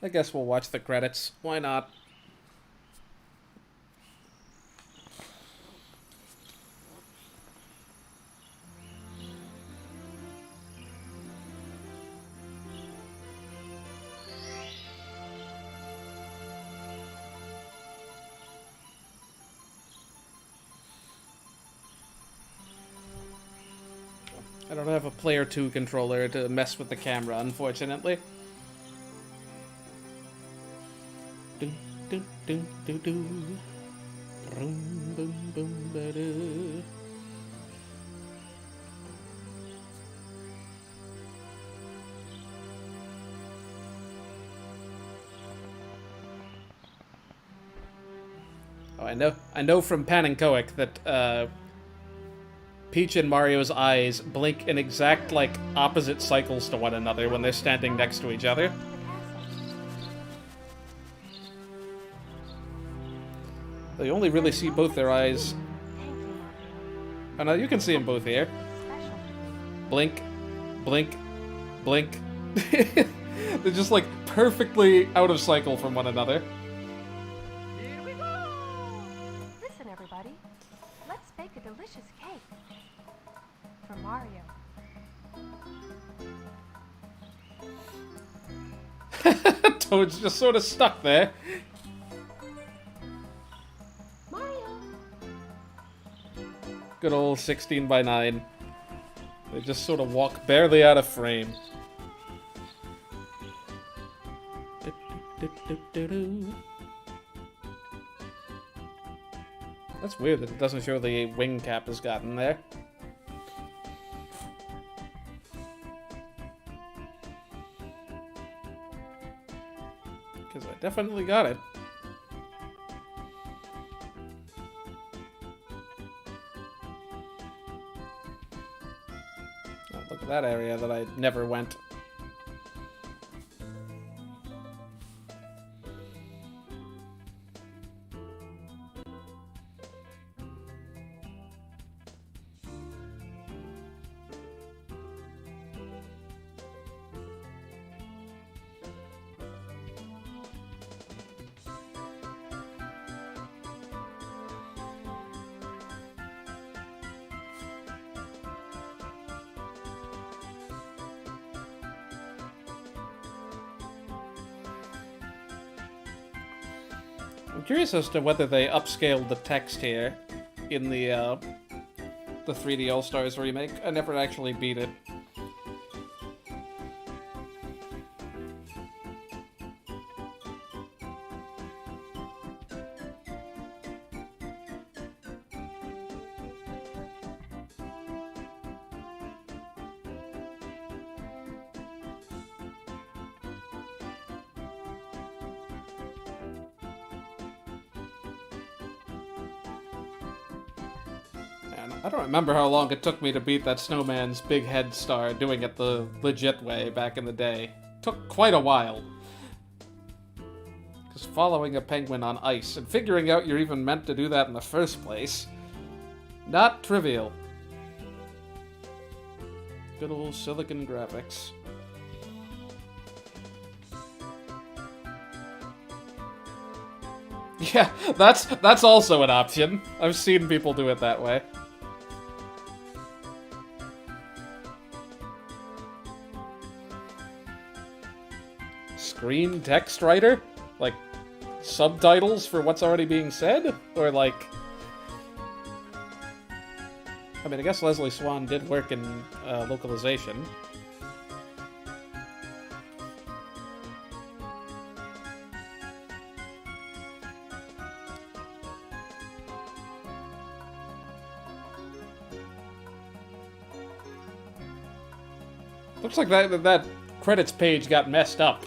I guess we'll watch the credits. Why not? I don't have a Player 2 controller to mess with the camera, unfortunately. Do, do, do, do, do. Boom, boom, boom, ba-do. Oh, I know from Pan and Coic that Peach and Mario's eyes blink in exact, like, opposite cycles to one another when they're standing next to each other. You only really see both their eyes. Thank you, Mario. Oh no, you can see them both here. Special. Blink, blink, blink. They're just like perfectly out of cycle from one another. Here we go! Listen, everybody. Let's bake a delicious cake. For Mario. Toad's just sort of stuck there. Mario! Good old 16 by 9. They just sort of walk barely out of frame. That's weird that it doesn't show the wing cap has gotten there. Because I definitely got it. Oh, look at that area that I never went. I'm curious as to whether they upscaled the text here in the 3D All-Stars remake. I never actually beat it. I don't remember how long it took me to beat that snowman's big head star doing it the legit way back in the day. Took quite a while. Because following a penguin on ice and figuring out you're even meant to do that in the first place, not trivial. Good old silicon graphics. Yeah, that's also an option. I've seen people do it that way. Screen text writer? Like, subtitles for what's already being said? Or like... I mean, I guess Leslie Swan did work in localization. Looks like that credits page got messed up.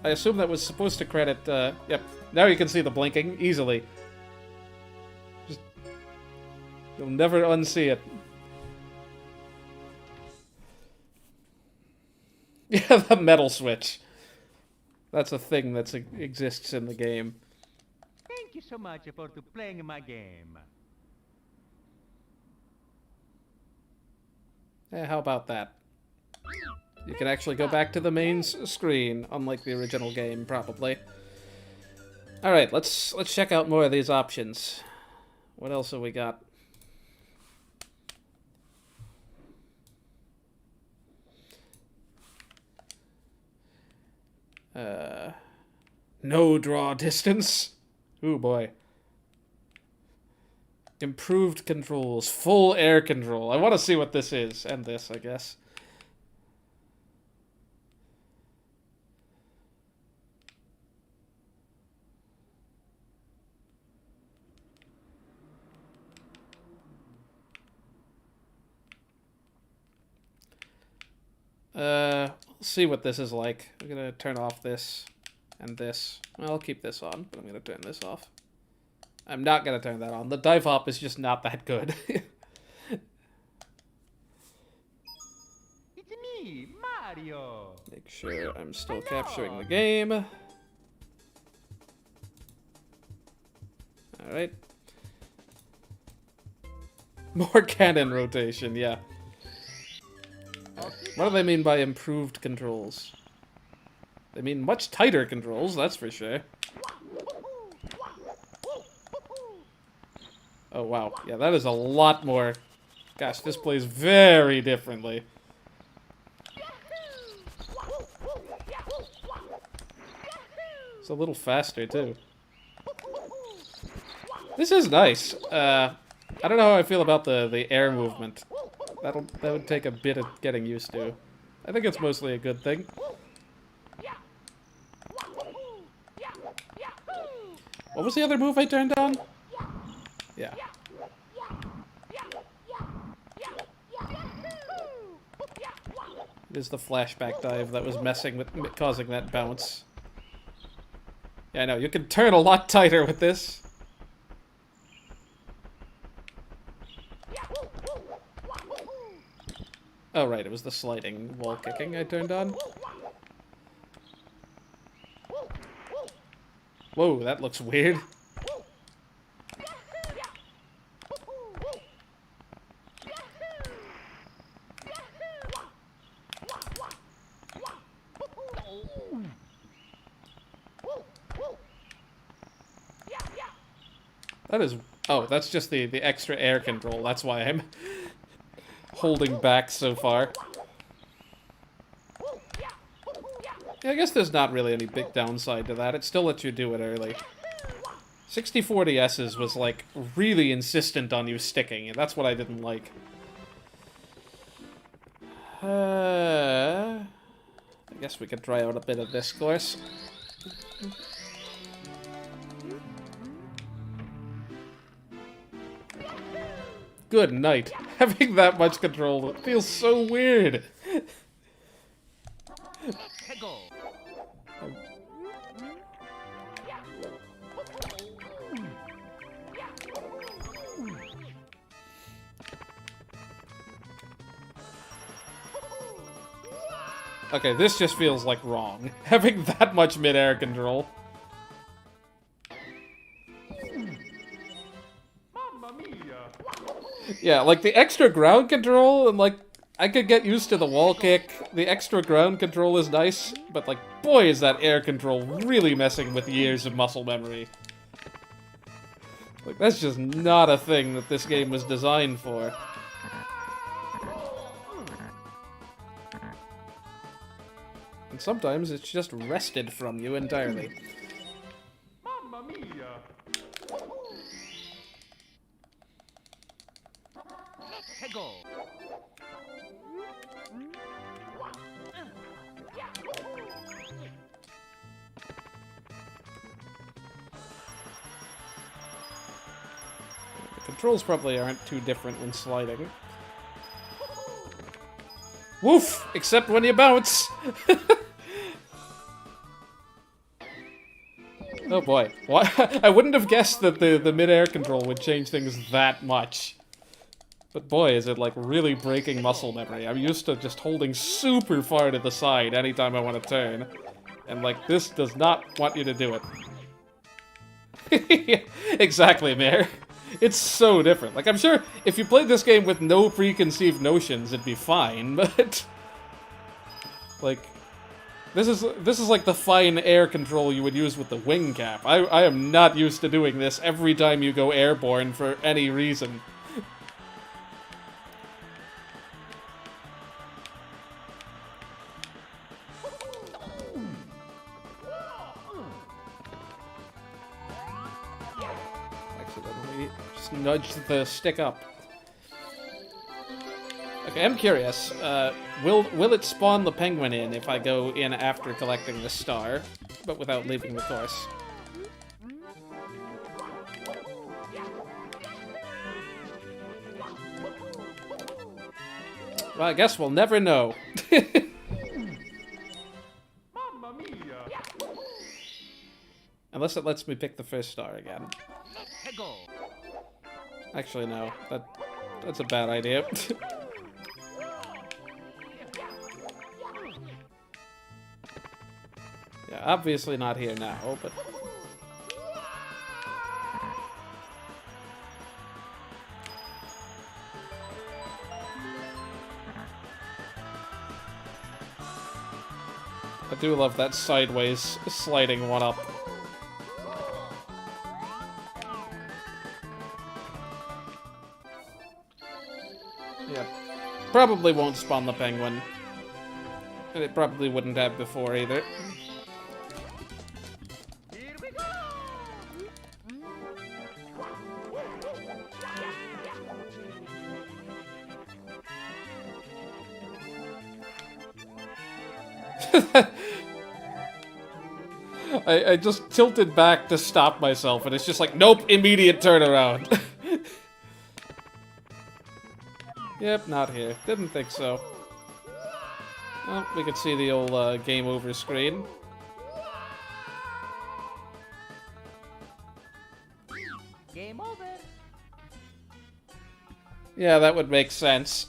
I assume that was supposed to credit, yep. Now you can see the blinking easily. Just, you'll never unsee it. Yeah, the metal switch. That's a thing that exists in the game. Thank you so much for playing my game. How about that? You can actually go back to the main screen, unlike the original game, probably. Alright, let's check out more of these options. What else have we got? No draw distance. Ooh, boy. Improved controls. Full air control. I want to see what this is. And this, I guess. Let's see what this is like. I'm gonna turn off this and this. Well, I'll keep this on, but I'm gonna turn this off. I'm not gonna turn that on. The dive hop is just not that good. It's me, Mario. Make sure I'm still capturing the game. Alright. More cannon rotation, yeah. What do they mean by improved controls? They mean much tighter controls, that's for sure. Oh, wow. Yeah, that is a lot more... Gosh, this plays very differently. It's a little faster, too. This is nice. I don't know how I feel about the air movement. That would take a bit of getting used to. I think it's mostly a good thing. What was the other move I turned on? Yeah. It is the flashback dive that was messing with, causing that bounce. Yeah, I know, you can turn a lot tighter with this. Oh, right, it was the sliding wall kicking I turned on. Whoa, that looks weird. That is... Oh, that's just the extra air control. That's why I'm holding back so far. Yeah, I guess there's not really any big downside to that. It still lets you do it early. 6040S's was, like, really insistent on you sticking, and that's what I didn't like. I guess we could try out a bit of this course. Good night. Having that much control, it feels so weird. Okay, this just feels like wrong. Having that much mid-air control. Yeah, like the extra ground control, and like, I could get used to the wall kick. The extra ground control is nice, but like, boy is that air control really messing with years of muscle memory. Like, that's just not a thing that this game was designed for. And sometimes it's just wrested from you entirely. Mamma mia! Go. The controls probably aren't too different when sliding. Woof! Except when you bounce! Oh boy. What? I wouldn't have guessed that the mid-air control would change things that much. But boy, is it like really breaking muscle memory. I'm used to just holding super far to the side anytime I want to turn. And like, this does not want you to do it. Exactly, Mayor. It's so different. Like, I'm sure if you played this game with no preconceived notions, it'd be fine, but... Like, this is like the fine air control you would use with the wing cap. I am not used to doing this every time you go airborne for any reason. Just nudge the stick up. Okay, I'm curious. Will it spawn the penguin in if I go in after collecting the star, but without leaving the course? Well, I guess we'll never know. Unless it lets me pick the first star again. Actually, no. That's a bad idea. Yeah, obviously not here now, but... I do love that sideways sliding one up. Yeah. Probably won't spawn the penguin. And it probably wouldn't have before either. Here we go! I just tilted back to stop myself, and it's just like, nope, immediate turnaround. Yep, not here. Didn't think so. Well, we could see the old game over screen. Game over. Yeah, that would make sense.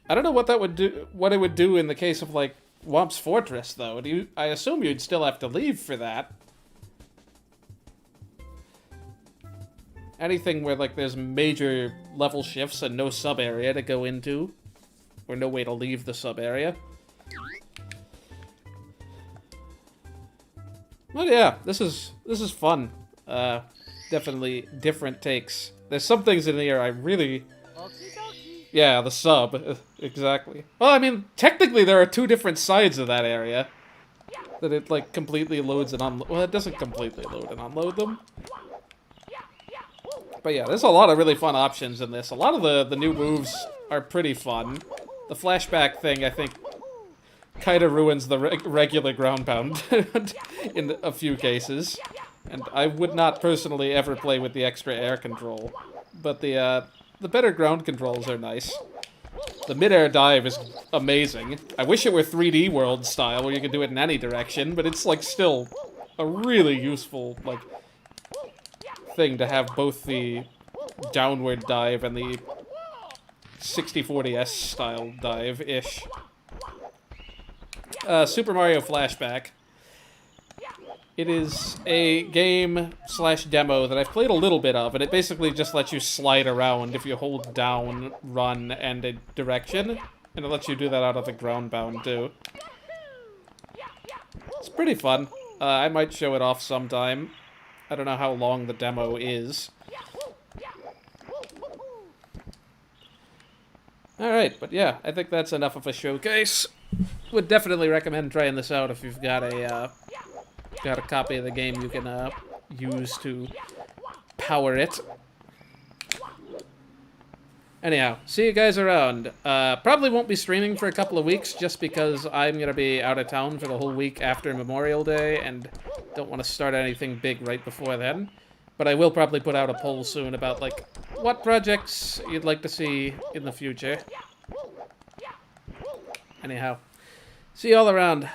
I don't know what that would do. What it would do in the case of like Womp's Fortress, though. I assume you'd still have to leave for that. Anything where like there's major level shifts and no sub area to go into, or no way to leave the sub area. Well, yeah, this is fun. Definitely different takes. There's some things in here I really. Okie dokie. Yeah, the sub, exactly. Well, I mean, technically there are two different sides of that area. That it, like, completely loads and unloads. Well, it doesn't completely load and unload them. But yeah, there's a lot of really fun options in this. A lot of the new moves are pretty fun. The flashback thing, I think, kind of ruins the regular ground pound in a few cases. And I would not personally ever play with the extra air control. But the better ground controls are nice. The mid-air dive is amazing. I wish it were 3D World style, where you could do it in any direction, but it's, like, still a really useful, like, thing to have both the downward dive and the 6040S style dive-ish. Super Mario Flashback. It is a game/demo that I've played a little bit of, and it basically just lets you slide around if you hold down, run, and a direction. And it lets you do that out of the ground bound, too. It's pretty fun. I might show it off sometime. I don't know how long the demo is. Alright, but yeah, I think that's enough of a showcase. Would definitely recommend trying this out if you've got a copy of the game you can use to power it. Anyhow, see you guys around. Probably won't be streaming for a couple of weeks just because I'm going to be out of town for the whole week after Memorial Day and don't want to start anything big right before then. But I will probably put out a poll soon about, like, what projects you'd like to see in the future. Anyhow, see you all around.